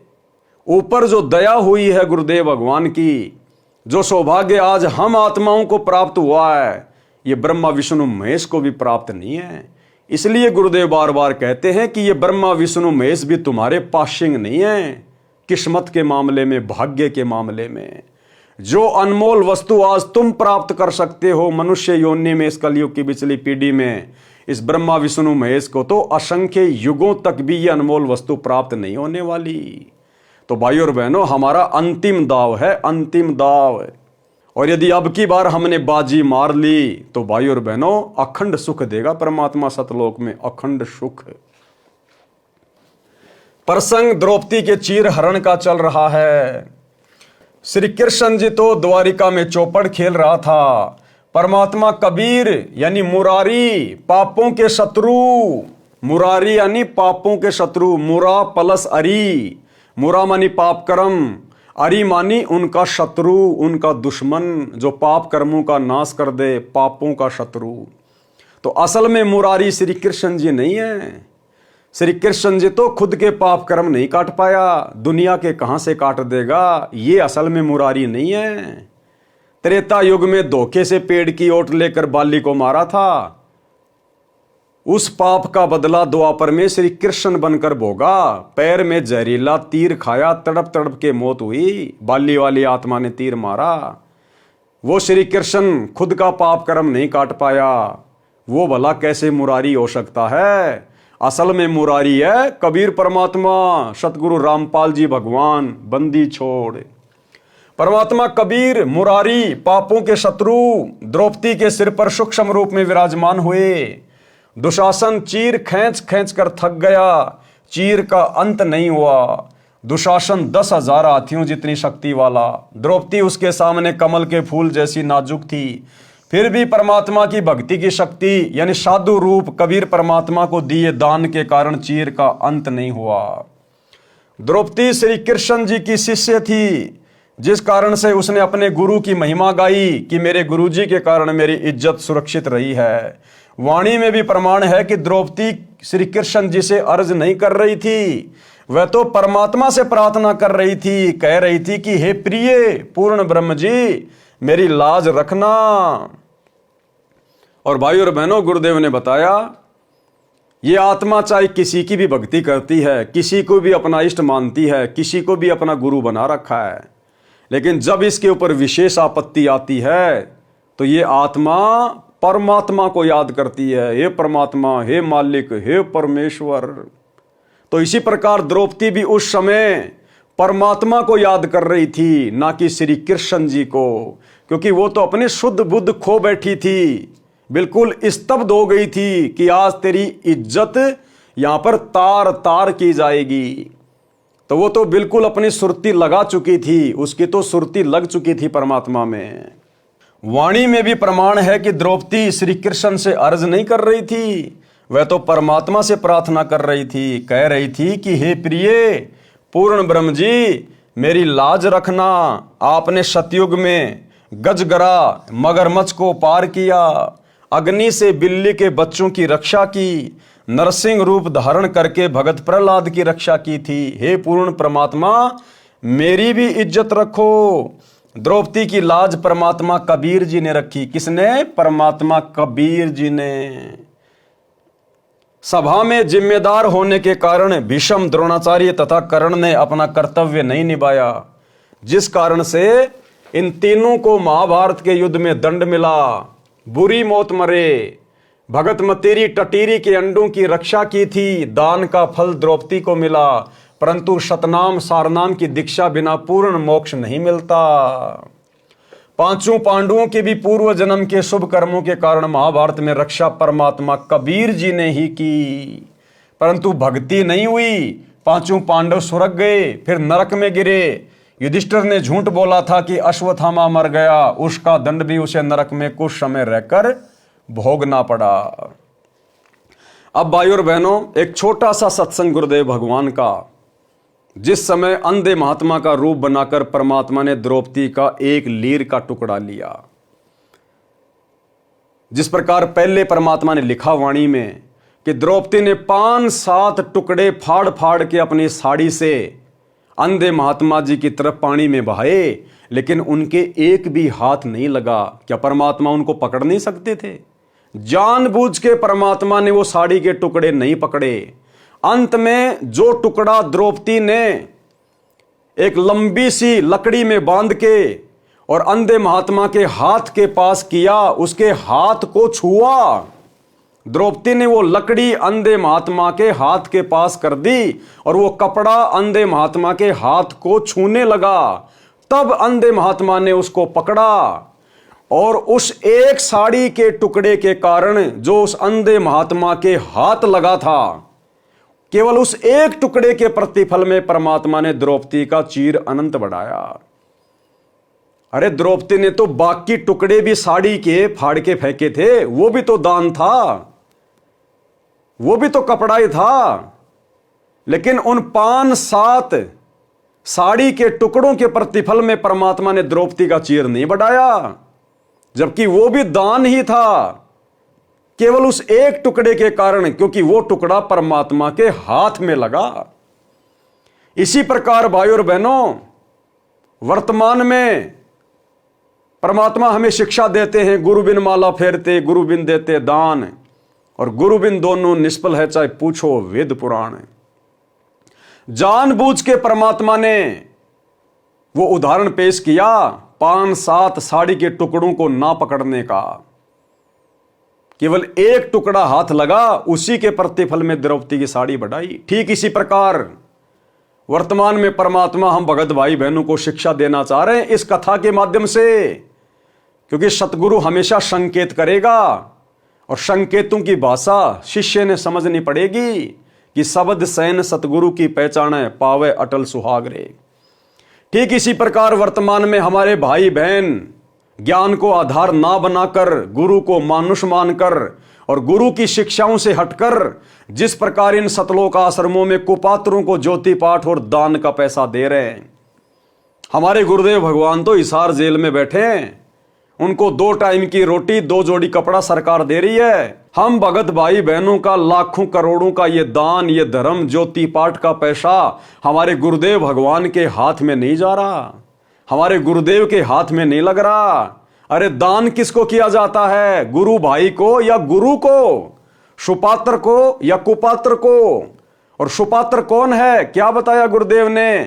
ऊपर जो दया हुई है गुरुदेव भगवान की, जो सौभाग्य आज हम आत्माओं को प्राप्त हुआ है, ये ब्रह्मा विष्णु महेश को भी प्राप्त नहीं है। इसलिए गुरुदेव बार बार कहते हैं कि ये ब्रह्मा विष्णु महेश भी तुम्हारे पाशिंग नहीं है। किस्मत के मामले में, भाग्य के मामले में जो अनमोल वस्तु आज तुम प्राप्त कर सकते हो मनुष्य योनि में, इस कलयुग की बिचली पीढ़ी में, इस ब्रह्मा विष्णु महेश को तो असंख्य युगों तक भी ये अनमोल वस्तु प्राप्त नहीं होने वाली। तो भाई और बहनों, हमारा अंतिम दाव है, अंतिम दाव। और यदि अब की बार हमने बाजी मार ली तो भाई और बहनों अखंड सुख देगा परमात्मा सतलोक में, अखंड सुख। प्रसंग द्रौपदी के चीर हरण का चल रहा है। श्री कृष्ण जी तो द्वारिका में चौपड़ खेल रहा था। परमात्मा कबीर यानी मुरारी, पापों के शत्रु, मुरारी यानी पापों के शत्रु, मुरा प्लस अरी, मुरा मानी पाप कर्म, अरी मानी उनका शत्रु, उनका दुश्मन जो पाप कर्मों का नाश कर दे, पापों का शत्रु। तो असल में मुरारी श्री कृष्ण जी नहीं है। श्री कृष्ण जी तो खुद के पाप कर्म नहीं काट पाया, दुनिया के कहां से काट देगा, ये असल में मुरारी नहीं है। त्रेता युग में धोखे से पेड़ की ओट लेकर बाली को मारा था, उस पाप का बदला द्वापर में श्री कृष्ण बनकर भोगा। पैर में जहरीला तीर खाया, तड़प तड़प के मौत हुई, बाली वाली आत्मा ने तीर मारा। वो श्री कृष्ण खुद का पाप कर्म नहीं काट पाया, वो भला कैसे मुरारी हो सकता है। असल में मुरारी है कबीर परमात्मा, सतगुरु रामपाल जी भगवान, बंदी छोड़। परमात्मा कबीर मुरारी, पापों के शत्रु, द्रौपदी के सिर पर सूक्ष्म रूप में विराजमान हुए। दुशासन चीर खींच खींच कर थक गया, चीर का अंत नहीं हुआ। दुशासन 10,000 हाथियों जितनी शक्ति वाला, द्रौपदी उसके सामने कमल के फूल जैसी नाजुक थी। फिर भी परमात्मा की भक्ति की शक्ति यानी साधु रूप कबीर परमात्मा को दिए दान के कारण चीर का अंत नहीं हुआ। द्रौपदी श्री कृष्ण जी की शिष्य थी, जिस कारण से उसने अपने गुरु की महिमा गाई कि मेरे गुरु जी के कारण मेरी इज्जत सुरक्षित रही है। वाणी में भी प्रमाण है कि द्रौपदी श्री कृष्ण जी से अर्ज नहीं कर रही थी, वह तो परमात्मा से प्रार्थना कर रही थी, कह रही थी कि हे प्रिय पूर्ण ब्रह्म जी मेरी लाज रखना। और भाई और बहनों, गुरुदेव ने बताया ये आत्मा चाहे किसी की भी भक्ति करती है, किसी को भी अपना इष्ट मानती है, किसी को भी अपना गुरु बना रखा है, लेकिन जब इसके ऊपर विशेष आपत्ति आती है तो ये आत्मा परमात्मा को याद करती है, हे परमात्मा, हे मालिक, हे परमेश्वर। तो इसी प्रकार द्रौपदी भी उस समय परमात्मा को याद कर रही थी, ना कि श्री कृष्ण जी को, क्योंकि वो तो अपनी शुद्ध बुद्ध खो बैठी थी, बिल्कुल स्तब्ध हो गई थी कि आज तेरी इज्जत यहां पर तार तार की जाएगी। तो वो तो बिल्कुल अपनी सुरती लगा चुकी थी, उसकी तो सुरती लग चुकी थी परमात्मा में। वाणी में भी प्रमाण है कि द्रौपदी श्री कृष्ण से अर्ज नहीं कर रही थी, वह तो परमात्मा से प्रार्थना कर रही थी, कह रही थी कि हे प्रिय पूर्ण ब्रह्म जी, मेरी लाज रखना। आपने सतयुग में गजगरा मगरमच्छ को पार किया, अग्नि से बिल्ली के बच्चों की रक्षा की, नरसिंह रूप धारण करके भगत प्रहलाद की रक्षा की थी। हे पूर्ण परमात्मा, मेरी भी इज्जत रखो। द्रौपदी की लाज परमात्मा कबीर जी ने रखी। किसने? परमात्मा कबीर जी ने। सभा में जिम्मेदार होने के कारण भीष्म, द्रोणाचार्य तथा कर्ण ने अपना कर्तव्य नहीं निभाया, जिस कारण से इन तीनों को महाभारत के युद्ध में दंड मिला, बुरी मौत मरे। भगत मतेरी टटीरी के अंडों की रक्षा की थी, दान का फल द्रौपदी को मिला, परंतु शतनाम सारनाम की दीक्षा बिना पूर्ण मोक्ष नहीं मिलता। पांचों पांडवों के भी पूर्व जन्म के शुभ कर्मों के कारण महाभारत में रक्षा परमात्मा कबीर जी ने ही की, परंतु भक्ति नहीं हुई। पांचों पांडव स्वर्ग गए, फिर नरक में गिरे। युधिष्ठिर ने झूठ बोला था कि अश्वत्थामा मर गया, उसका दंड भी उसे नरक में कुछ समय रहकर भोगना पड़ा। अब भाई और बहनों, एक छोटा सा सत्संग गुरुदेव भगवान का, जिस समय अंधे महात्मा का रूप बनाकर परमात्मा ने द्रौपदी का एक लीर का टुकड़ा लिया। जिस प्रकार पहले परमात्मा ने लिखा वाणी में कि द्रौपदी ने 5-7 टुकड़े फाड़ फाड़ के अपनी साड़ी से अंधे महात्मा जी की तरफ पानी में बहाए, लेकिन उनके एक भी हाथ नहीं लगा। क्या परमात्मा उनको पकड़ नहीं सकते थे? जानबूझ के परमात्मा ने वो साड़ी के टुकड़े नहीं पकड़े। अंत में जो टुकड़ा द्रौपदी ने एक लंबी सी लकड़ी में बांध के और अंधे महात्मा के हाथ के पास किया, उसके हाथ को छुआ। द्रौपदी ने वो लकड़ी अंधे महात्मा के हाथ के पास कर दी और वो कपड़ा अंधे महात्मा के हाथ को छूने लगा। तब अंधे महात्मा ने उसको पकड़ा और उस एक साड़ी के टुकड़े के कारण जो उस अंधे महात्मा के हाथ लगा था, केवल उस एक टुकड़े के प्रतिफल में परमात्मा ने द्रौपदी का चीर अनंत बढ़ाया। अरे द्रौपदी ने तो बाकी टुकड़े भी साड़ी के फाड़ के फेंके थे, वो भी तो दान था, वो भी तो कपड़ा ही था, लेकिन उन 5-7 साड़ी के टुकड़ों के प्रतिफल में परमात्मा ने द्रौपदी का चीर नहीं बढ़ाया, जबकि वो भी दान ही था, केवल उस एक टुकड़े के कारण, क्योंकि वो टुकड़ा परमात्मा के हाथ में लगा। इसी प्रकार भाई और बहनों, वर्तमान में परमात्मा हमें शिक्षा देते हैं, गुरु बिन माला फेरते, गुरु बिन देते दान, और गुरु बिन दोनों निष्फल है, चाहे पूछो वेद पुराण। जानबूझ के परमात्मा ने वो उदाहरण पेश किया 5-7 साड़ी के टुकड़ों को ना पकड़ने का, केवल एक टुकड़ा हाथ लगा, उसी के प्रतिफल में द्रौपदी की साड़ी बढ़ाई। ठीक इसी प्रकार वर्तमान में परमात्मा हम भगत भाई बहनों को शिक्षा देना चाह रहे हैं इस कथा के माध्यम से, क्योंकि सतगुरु हमेशा संकेत करेगा और संकेतों की भाषा शिष्य ने समझनी पड़ेगी कि शब्द सैन सतगुरु की पहचान है, पावे अटल सुहागरे। ठीक इसी प्रकार वर्तमान में हमारे भाई बहन ज्ञान को आधार ना बनाकर गुरु को मानुष मानकर और गुरु की शिक्षाओं से हटकर जिस प्रकार इन सतलोक आश्रमों में कुपात्रों को ज्योति पाठ और दान का पैसा दे रहे हैं। हमारे गुरुदेव भगवान तो हिसार जेल में बैठे हैं, उनको 2 टाइम की रोटी 2 जोड़ी कपड़ा सरकार दे रही है। हम भगत भाई बहनों का लाखों करोड़ों का ये दान, ये धर्म, ज्योति पाठ का पैसा हमारे गुरुदेव भगवान के हाथ में नहीं जा रहा, हमारे गुरुदेव के हाथ में नहीं लग रहा। अरे दान किसको किया जाता है? गुरु भाई को या गुरु को, सुपात्र को या कुपात्र को? और सुपात्र कौन है? क्या बताया गुरुदेव ने?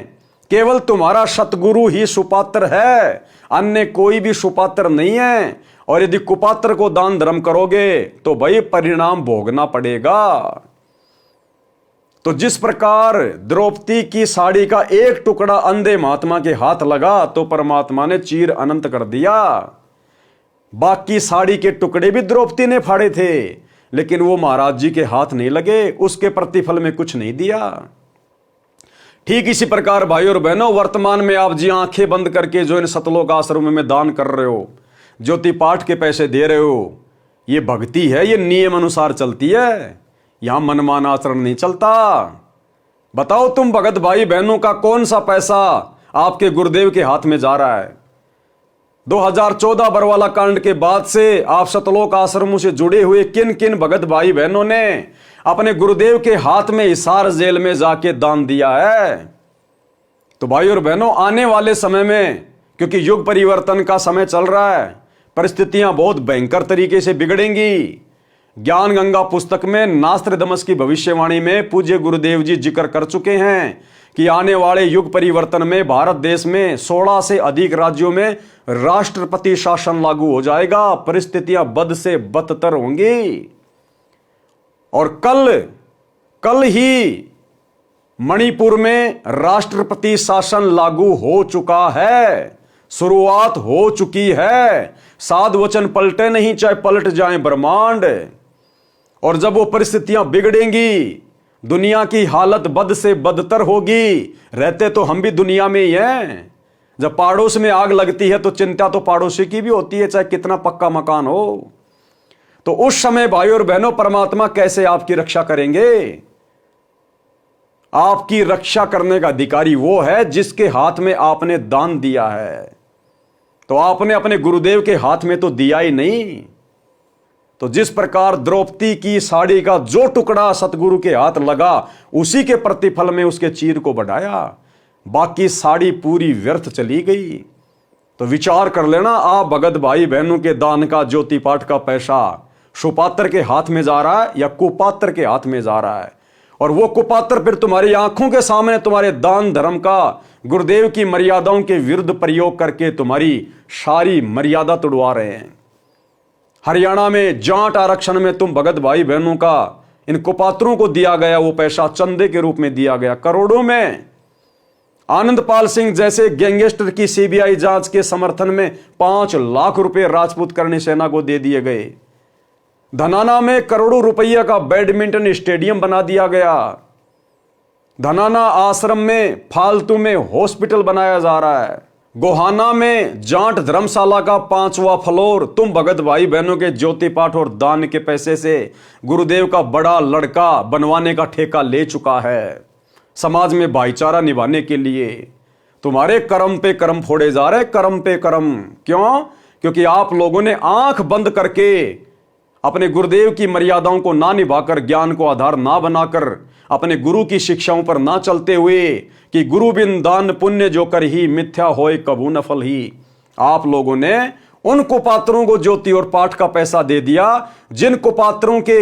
केवल तुम्हारा सतगुरु ही सुपात्र है, अन्य कोई भी सुपात्र नहीं है। और यदि कुपात्र को दान धर्म करोगे तो भाई परिणाम भोगना पड़ेगा। तो जिस प्रकार द्रौपदी की साड़ी का एक टुकड़ा अंधे महात्मा के हाथ लगा तो परमात्मा ने चीर अनंत कर दिया। बाकी साड़ी के टुकड़े भी द्रौपदी ने फाड़े थे, लेकिन वो महाराज जी के हाथ नहीं लगे, उसके प्रतिफल में कुछ नहीं दिया। ठीक इसी प्रकार भाई और बहनों, वर्तमान में आप जी आंखें बंद करके जो इन सतलोक आश्रम में दान कर रहे हो, ज्योति पाठ के पैसे दे रहे हो, ये भक्ति है, ये नियम अनुसार चलती है, यहां मनमाना आचरण नहीं चलता। बताओ तुम भगत भाई बहनों का कौन सा पैसा आपके गुरुदेव के हाथ में जा रहा है? 2014 बरवाला कांड के बाद से आप सतलोक आश्रमों से जुड़े हुए किन किन भगत भाई बहनों ने अपने गुरुदेव के हाथ में हिसार जेल में जाके दान दिया है? तो भाई और बहनों, आने वाले समय में, क्योंकि युग परिवर्तन का समय चल रहा है, परिस्थितियां बहुत भयंकर तरीके से बिगड़ेंगी। ज्ञान गंगा पुस्तक में नास्त्रदमस की भविष्यवाणी में पूज्य गुरुदेव जी जिक्र कर चुके हैं कि आने वाले युग परिवर्तन में भारत देश में 16 से अधिक राज्यों में राष्ट्रपति शासन लागू हो जाएगा। परिस्थितियां बद से बदतर होंगी। और कल ही मणिपुर में राष्ट्रपति शासन लागू हो चुका है, शुरुआत हो चुकी है। साध वचन पलटे नहीं, चाहे पलट जाएं ब्रह्मांड। और जब वो परिस्थितियां बिगड़ेंगी, दुनिया की हालत बद से बदतर होगी। रहते तो हम भी दुनिया में ही हैं। जब पड़ोस में आग लगती है तो चिंता तो पड़ोसी की भी होती है, चाहे कितना पक्का मकान हो। तो उस समय भाई और बहनों, परमात्मा कैसे आपकी रक्षा करेंगे? आपकी रक्षा करने का अधिकारी वो है जिसके हाथ में आपने दान दिया है। तो आपने अपने गुरुदेव के हाथ में तो दिया ही नहीं। तो जिस प्रकार द्रौपदी की साड़ी का जो टुकड़ा सतगुरु के हाथ लगा, उसी के प्रतिफल में उसके चीर को बढ़ाया, बाकी साड़ी पूरी व्यर्थ चली गई। तो विचार कर लेना, आप भगत भाई बहनों के दान का, ज्योति पाठ का पैसा सुपात्र के हाथ में जा रहा है या कुपात्र के हाथ में जा रहा है। और वो कुपात्र फिर तुम्हारी आंखों के सामने तुम्हारे दान धर्म का, गुरुदेव की मर्यादाओं के विरुद्ध प्रयोग करके तुम्हारी सारी मर्यादा तोड़वा रहे हैं। हरियाणा में जाट आरक्षण में तुम भगत भाई बहनों का इन कुपात्रों को दिया गया वो पैसा चंदे के रूप में दिया गया, करोड़ों में। आनंदपाल सिंह जैसे गैंगस्टर की सीबीआई जांच के समर्थन में 5 लाख रुपए राजपूत करणी सेना को दे दिए गए। धनाना में करोड़ों रुपया का बैडमिंटन स्टेडियम बना दिया गया। धनाना आश्रम में फालतू में हॉस्पिटल बनाया जा रहा है। गोहाना में जाट धर्मशाला का 5वां फ्लोर तुम भगत भाई बहनों के ज्योति पाठ और दान के पैसे से गुरुदेव का बड़ा लड़का बनवाने का ठेका ले चुका है। समाज में भाईचारा निभाने के लिए तुम्हारे कर्म पे कर्म फोड़े जा रहे, कर्म पे कर्म। क्यों? क्योंकि आप लोगों ने आंख बंद करके अपने गुरुदेव की मर्यादाओं को ना निभाकर, ज्ञान को आधार ना बनाकर, अपने गुरु की शिक्षाओं पर ना चलते हुए कि गुरु बिन दान पुण्य जो कर ही मिथ्या होए कबू न फल ही, आप लोगों ने उन कुपात्रों को ज्योति और पाठ का पैसा दे दिया जिन कुपात्रों के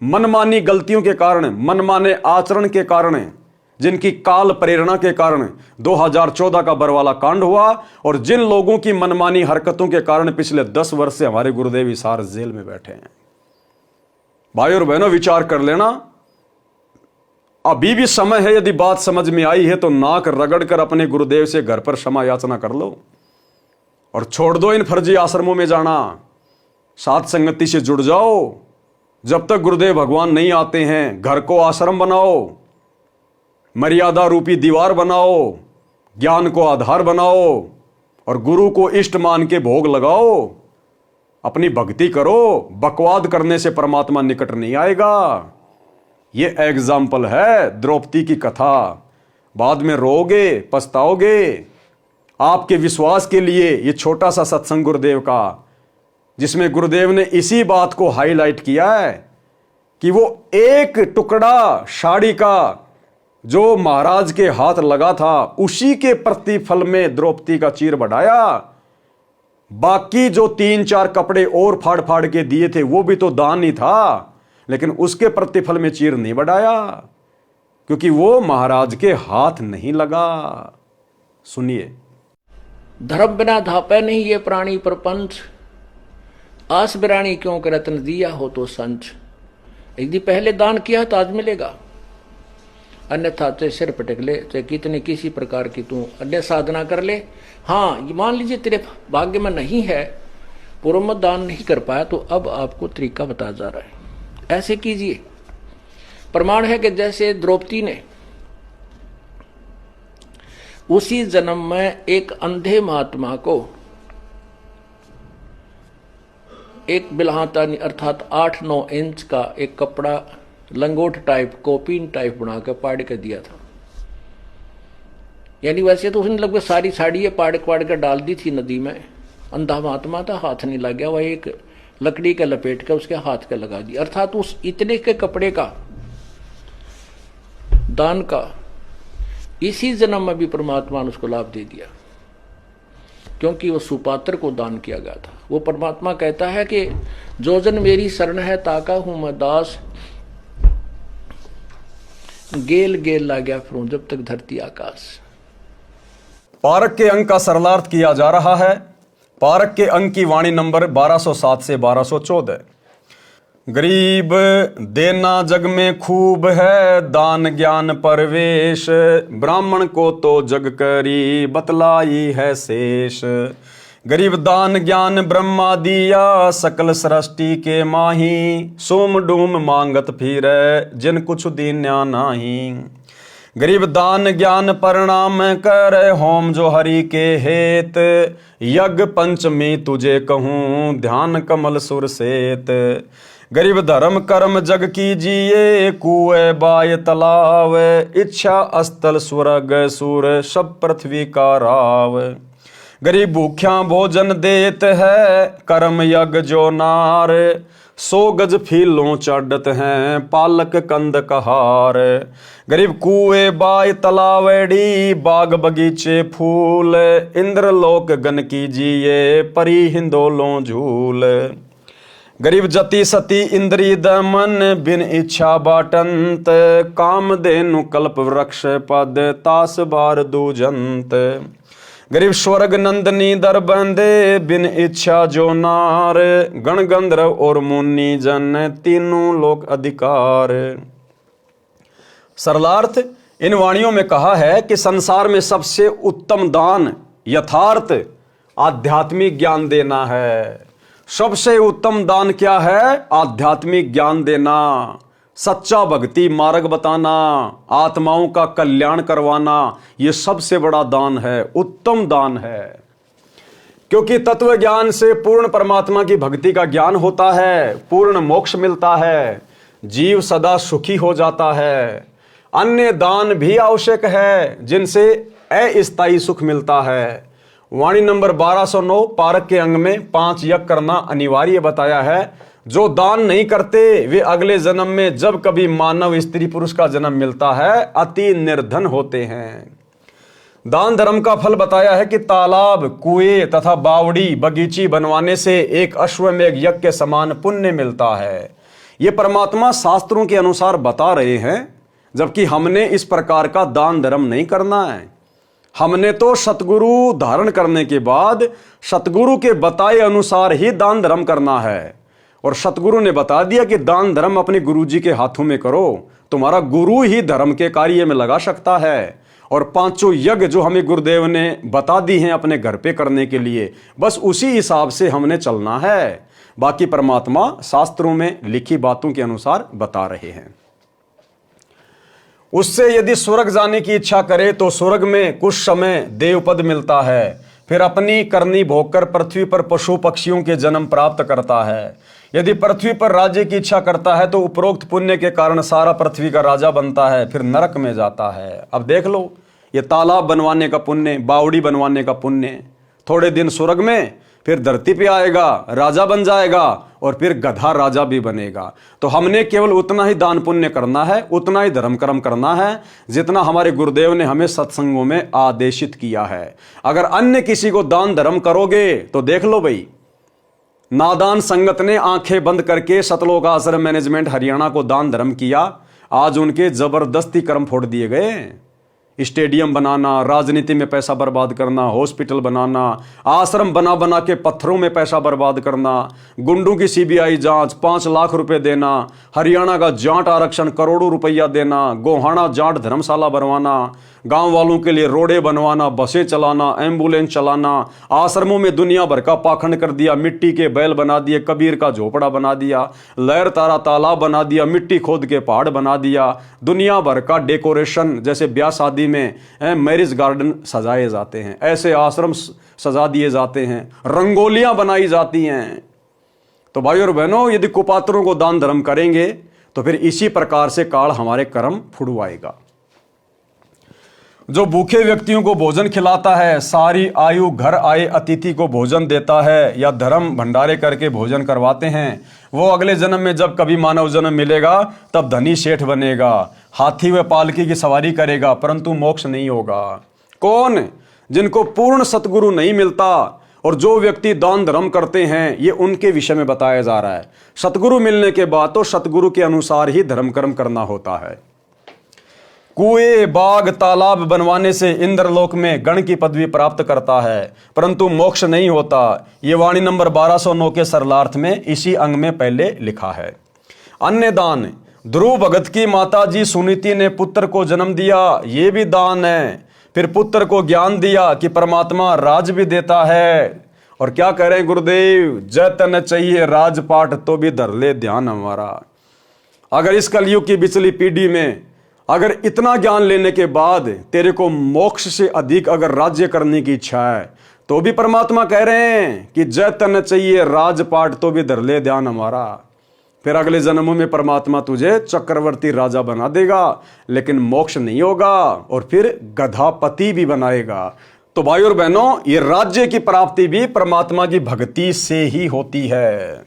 मनमानी गलतियों के कारण, मनमाने आचरण के कारण, जिनकी काल प्रेरणा के कारण 2014 का बरवाला कांड हुआ और जिन लोगों की मनमानी हरकतों के कारण पिछले 10 वर्ष से हमारे गुरुदेव हिसार जेल में बैठे हैं। भाई और बहनों, विचार कर लेना, अभी भी समय है। यदि बात समझ में आई है तो नाक रगड़ कर अपने गुरुदेव से घर पर क्षमा याचना कर लो और छोड़ दो इन फर्जी आश्रमों में जाना। साथ संगति से जुड़ जाओ। जब तक गुरुदेव भगवान नहीं आते हैं, घर को आश्रम बनाओ, मर्यादा रूपी दीवार बनाओ, ज्ञान को आधार बनाओ और गुरु को इष्ट मान के भोग लगाओ, अपनी भक्ति करो। बकवाद करने से परमात्मा निकट नहीं आएगा। ये एग्जाम्पल है द्रौपदी की कथा। बाद में रोओगे, पछताओगे। आपके विश्वास के लिए ये छोटा सा सत्संग गुरुदेव का, जिसमें गुरुदेव ने इसी बात को हाईलाइट किया है कि वो एक टुकड़ा साड़ी का जो महाराज के हाथ लगा था, उसी के प्रतिफल में द्रौपदी का चीर बढ़ाया। बाकी जो 3-4 कपड़े और फाड़ फाड़ के दिए थे वो भी तो दान ही था, लेकिन उसके प्रतिफल में चीर नहीं बढ़ाया क्योंकि वो महाराज के हाथ नहीं लगा। सुनिए। धर्म बिना धापे नहीं ये प्राणी प्रपंच, आस बिरानी क्यों के रत्न दिया हो तो संच। यदि पहले दान किया तो आज मिलेगा। अन्यथा चाहे सिर पटक ले, चाहे कितने किसी प्रकार की तू अन्य साधना कर ले। हाँ, ये मान लीजिए तेरे भाग्य में नहीं है, पूर्व में दान नहीं कर पाया, तो अब आपको तरीका बताया जा रहा है, ऐसे कीजिए। प्रमाण है कि जैसे द्रौपदी ने उसी जन्म में एक अंधे महात्मा को एक बिल्हातानी अर्थात 8-9 इंच का एक कपड़ा लंगोट टाइप कोपीन टाइप बनाकर पाड़ कर दिया था। यानी वैसे तो उसने लगभग सारी साड़ी पाड़ कर डाल दी थी नदी में। अंधा महात्मा था, हाथ नहीं लग गया, वह एक लकड़ी का लपेट कर उसके हाथ का लगा दिया। अर्थात उस इतने के कपड़े का दान का इसी जन्म में भी परमात्मा ने उसको लाभ दे दिया, क्योंकि वो सुपात्र को दान किया गया था। वो परमात्मा कहता है कि जो जन मेरी शरण है ताका हूं मैं दास, गेल गेल ला गया फिर जब तक धरती आकाश। पारक के अंक का सरलार्थ किया जा रहा है। पारक के अंक की वाणी नंबर 1207 से 1214। गरीब देना जग में खूब है, दान ज्ञान परवेश, ब्राह्मण को तो जग करी बतलाई है शेष। गरीब दान ज्ञान ब्रह्मा दिया, सकल सृष्टि के माही, सोम डूम मांगत फिरे जिन कुछ दीन्या नाही। गरीब दान ज्ञान परिणाम कर, होम जो हरि के हेत, यज्ञ पंचमी तुझे कहूँ ध्यान कमल सुर सेत। गरीब धर्म कर्म जग कीजिए, कुएं बाय तालाब, इच्छा अस्थल स्वर्ग सुर सब पृथ्वी का राव। गरीब भूख्या भोजन देत है, कर्म यज्ञ जो नार, 100 गज फीलों चढ़त हैं पालक कंद कहार। गरीब कुएं बाय तलावेड़ी, बाग बगीचे फूल, इंद्रलोक गन कीजिए परी हिंदोलों झूल। गरीब जति सती इंद्री दमन, बिन इच्छा बाटंत, काम देनु कल्प वृक्ष पद तास बार दूजंत। गरीब स्वर्ग नंदनी दर बंदे, बिन इच्छा जो नार, गण गंधर्व और मुनि जन तीनों लोक अधिकार। सरलार्थ इन वाणियों में कहा है कि संसार में सबसे उत्तम दान यथार्थ आध्यात्मिक ज्ञान देना है। सबसे उत्तम दान क्या है? आध्यात्मिक ज्ञान देना, सच्चा भक्ति मार्ग बताना, आत्माओं का कल्याण करवाना, यह सबसे बड़ा दान है, उत्तम दान है। क्योंकि तत्व ज्ञान से पूर्ण परमात्मा की भक्ति का ज्ञान होता है, पूर्ण मोक्ष मिलता है, जीव सदा सुखी हो जाता है। अन्य दान भी आवश्यक है जिनसे अस्थायी सुख मिलता है। वाणी नंबर 1209 पारक के अंग में 5 यज्ञ करना अनिवार्य बताया है। जो दान नहीं करते वे अगले जन्म में जब कभी मानव स्त्री पुरुष का जन्म मिलता है अति निर्धन होते हैं। दान धर्म का फल बताया है कि तालाब, कुएं तथा बावड़ी बगीची बनवाने से एक अश्वमेघ यज्ञ के समान पुण्य मिलता है। ये परमात्मा शास्त्रों के अनुसार बता रहे हैं, जबकि हमने इस प्रकार का दान धर्म नहीं करना है। हमने तो सतगुरु धारण करने के बाद सतगुरु के बताए अनुसार ही दान धर्म करना है। और सतगुरु ने बता दिया कि दान धर्म अपने गुरु जी के हाथों में करो, तुम्हारा गुरु ही धर्म के कार्य में लगा सकता है। और 5 यज्ञ जो हमें गुरुदेव ने बता दी हैं अपने घर पे करने के लिए, बस उसी हिसाब से हमने चलना है। बाकी परमात्मा शास्त्रों में लिखी बातों के अनुसार बता रहे हैं। उससे यदि स्वर्ग जाने की इच्छा करे तो स्वर्ग में कुछ समय देवपद मिलता है, फिर अपनी करनी भोगकर पृथ्वी पर पशु पक्षियों के जन्म प्राप्त करता है। यदि पृथ्वी पर राज्य की इच्छा करता है तो उपरोक्त पुण्य के कारण सारा पृथ्वी का राजा बनता है, फिर नरक में जाता है। अब देख लो, ये तालाब बनवाने का पुण्य, बावड़ी बनवाने का पुण्य, थोड़े दिन स्वर्ग में, फिर धरती पे आएगा, राजा बन जाएगा और फिर गधा राजा भी बनेगा। तो हमने केवल उतना ही दान पुण्य करना है, उतना ही धर्म कर्म करना है जितना हमारे गुरुदेव ने हमें सत्संगों में आदेशित किया है। अगर अन्य किसी को दान धर्म करोगे तो देख लो भाई, नादान संगत ने आंखें बंद करके सतलोक आश्रम मैनेजमेंट हरियाणा को दान धर्म किया, आज उनके जबरदस्ती कर्म फोड़ दिए गए। स्टेडियम बनाना, राजनीति में पैसा बर्बाद करना, हॉस्पिटल बनाना, आश्रम बना बना के पत्थरों में पैसा बर्बाद करना, गुंडों की सीबीआई जांच 5 लाख रुपए देना, हरियाणा का जाट आरक्षण करोड़ों रुपया देना, गोहाना जाट धर्मशाला बनवाना, गांव वालों के लिए रोडें बनवाना, बसें चलाना, एम्बुलेंस चलाना, आश्रमों में दुनिया भर का पाखंड कर दिया, मिट्टी के बैल बना दिए, कबीर का झोपड़ा बना दिया, लहर तारा तालाब बना दिया, मिट्टी खोद के पहाड़ बना दिया, दुनिया भर का डेकोरेशन, जैसे ब्याह शादी में मैरिज गार्डन सजाए जाते हैं, ऐसे आश्रम सजा दिए जाते हैं, रंगोलियां बनाई जाती हैं। तो भाई और बहनों, यदि कुपात्रों को दान धर्म करेंगे तो फिर इसी प्रकार से काल हमारे कर्म फुड़वाएगा। जो भूखे व्यक्तियों को भोजन खिलाता है, सारी आयु घर आए अतिथि को भोजन देता है, या धर्म भंडारे करके भोजन करवाते हैं, वो अगले जन्म में जब कभी मानव जन्म मिलेगा तब धनी सेठ बनेगा, हाथी व पालकी की सवारी करेगा, परंतु मोक्ष नहीं होगा। कौन? जिनको पूर्ण सतगुरु नहीं मिलता। और जो व्यक्ति दान धर्म करते हैं, ये उनके विषय में बताया जा रहा है। सतगुरु मिलने के बाद तो सतगुरु के अनुसार ही धर्म कर्म करना होता है। कुएं, बाग, तालाब बनवाने से इंद्रलोक में गण की पदवी प्राप्त करता है, परंतु मोक्ष नहीं होता। ये वाणी नंबर 1209 के सरलार्थ में इसी अंग में पहले लिखा है। अन्य दान, ध्रुव भगत की माता जी सुनीति ने पुत्र को जन्म दिया, ये भी दान है। फिर पुत्र को ज्ञान दिया कि परमात्मा राज भी देता है। और क्या कह रहे हैं गुरुदेव? जतन चाहिए राजपाट तो भी धर ले ध्यान हमारा। अगर इस कलयुग की बिचली पीढ़ी में अगर इतना ज्ञान लेने के बाद तेरे को मोक्ष से अधिक अगर राज्य करने की इच्छा है, तो भी परमात्मा कह रहे हैं कि जतन चाहिए राजपाट तो भी धर ले ध्यान हमारा। फिर अगले जन्मों में परमात्मा तुझे चक्रवर्ती राजा बना देगा, लेकिन मोक्ष नहीं होगा, और फिर गधापति भी बनाएगा। तो भाई और बहनों, ये राज्य की प्राप्ति भी परमात्मा की भक्ति से ही होती है।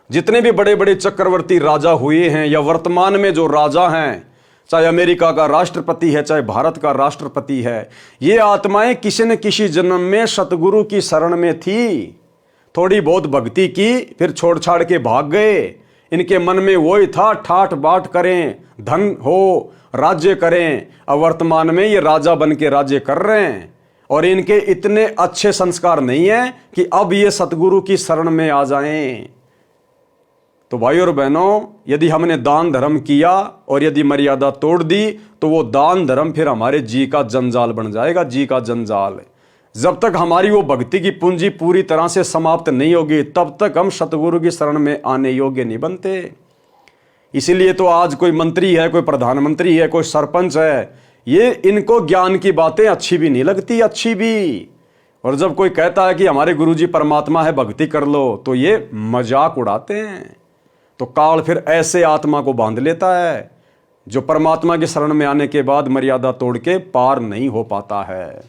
जितने भी बड़े बड़े चक्रवर्ती राजा हुए हैं, या वर्तमान में जो राजा हैं, चाहे अमेरिका का राष्ट्रपति है, चाहे भारत का राष्ट्रपति है, ये आत्माएं किसी न किसी जन्म में सतगुरु की शरण में थी, थोड़ी बहुत भक्ति की, फिर छोड़ छाड़ के भाग गए। इनके मन में वही था, ठाट बाट करें, धन हो, राज्य करें। अब वर्तमान में ये राजा बन के राज्य कर रहे हैं, और इनके इतने अच्छे संस्कार नहीं है कि अब ये सतगुरु की शरण में आ जाएं। तो भाई और बहनों, यदि हमने दान धर्म किया और यदि मर्यादा तोड़ दी, तो वो दान धर्म फिर हमारे जी का जंजाल बन जाएगा, जी का जंजाल। जब तक हमारी वो भक्ति की पूंजी पूरी तरह से समाप्त नहीं होगी, तब तक हम सतगुरु की शरण में आने योग्य नहीं बनते। इसीलिए तो आज कोई मंत्री है, कोई प्रधानमंत्री है, कोई सरपंच है, ये इनको ज्ञान की बातें अच्छी भी नहीं लगती, अच्छी भी। और जब कोई कहता है कि हमारे गुरुजी परमात्मा है, भक्ति कर लो, तो ये मजाक उड़ाते हैं। तो काल फिर ऐसे आत्मा को बांध लेता है जो परमात्मा की शरण में आने के बाद मर्यादा तोड़ के पार नहीं हो पाता है।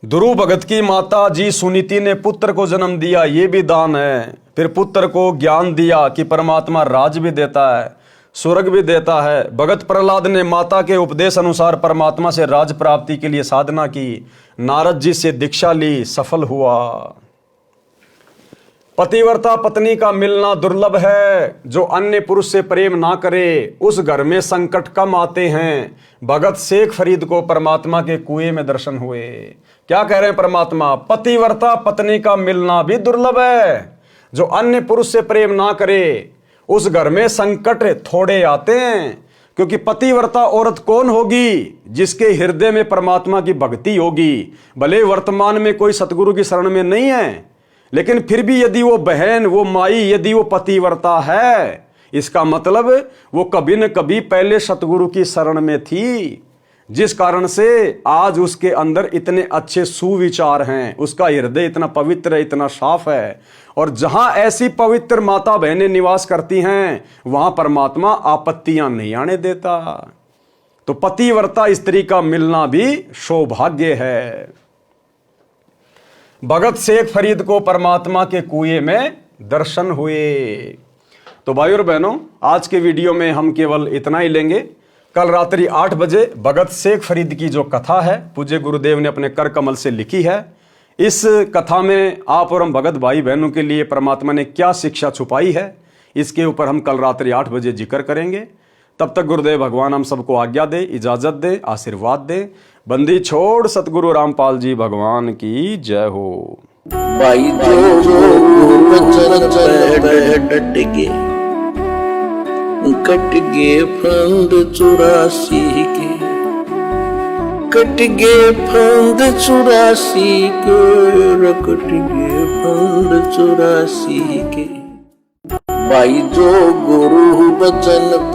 ध्रुव भगत की माता जी सुनीति ने पुत्र को जन्म दिया, ये भी दान है। फिर पुत्र को ज्ञान दिया कि परमात्मा राज भी देता है, स्वर्ग भी देता है। भगत प्रहलाद ने माता के उपदेश अनुसार परमात्मा से राज प्राप्ति के लिए साधना की, नारद जी से दीक्षा ली, सफल हुआ। पतिव्रता पत्नी का मिलना दुर्लभ है। जो अन्य पुरुष से प्रेम ना करे, उस घर में संकट कम आते हैं। भगत शेख फरीद को परमात्मा के कुएं में दर्शन हुए। क्या कह रहे हैं परमात्मा? पतिव्रता पत्नी का मिलना भी दुर्लभ है। जो अन्य पुरुष से प्रेम ना करे, उस घर में संकट थोड़े आते हैं। क्योंकि पतिव्रता औरत कौन होगी? जिसके हृदय में परमात्मा की भक्ति होगी। भले वर्तमान में कोई सतगुरु की शरण में नहीं है, लेकिन फिर भी यदि वो बहन, वो माई, यदि वो पतिव्रता है, इसका मतलब वो कभी न कभी पहले सतगुरु की शरण में थी, जिस कारण से आज उसके अंदर इतने अच्छे सुविचार हैं, उसका हृदय इतना पवित्र है, इतना साफ है। और जहां ऐसी पवित्र माता बहनें निवास करती हैं, वहां परमात्मा आपत्तियां नहीं आने देता। तो पतिव्रता स्त्री का मिलना भी सौभाग्य है। भगत शेख फरीद को परमात्मा के कुएं में दर्शन हुए। तो भाई और बहनों, आज के वीडियो में हम केवल इतना ही लेंगे। कल रात्रि 8 बजे भगत शेख फरीद की जो कथा है, पूज्य गुरुदेव ने अपने कर कमल से लिखी है। इस कथा में आप और हम भगत भाई बहनों के लिए परमात्मा ने क्या शिक्षा छुपाई है, इसके ऊपर हम कल रात्रि 8 बजे जिक्र करेंगे। तब तक गुरुदेव भगवान हम सबको आज्ञा दे, इजाजत दे, आशीर्वाद दे। बंदी छोड़ सतगुरु रामपाल जी भगवान की जय हो। भाई जो वचन डट गे, कट गे फंद 84 के, कट गे फंद 84 के, कट गे फंद 84 के। भाई जो गुरु वचन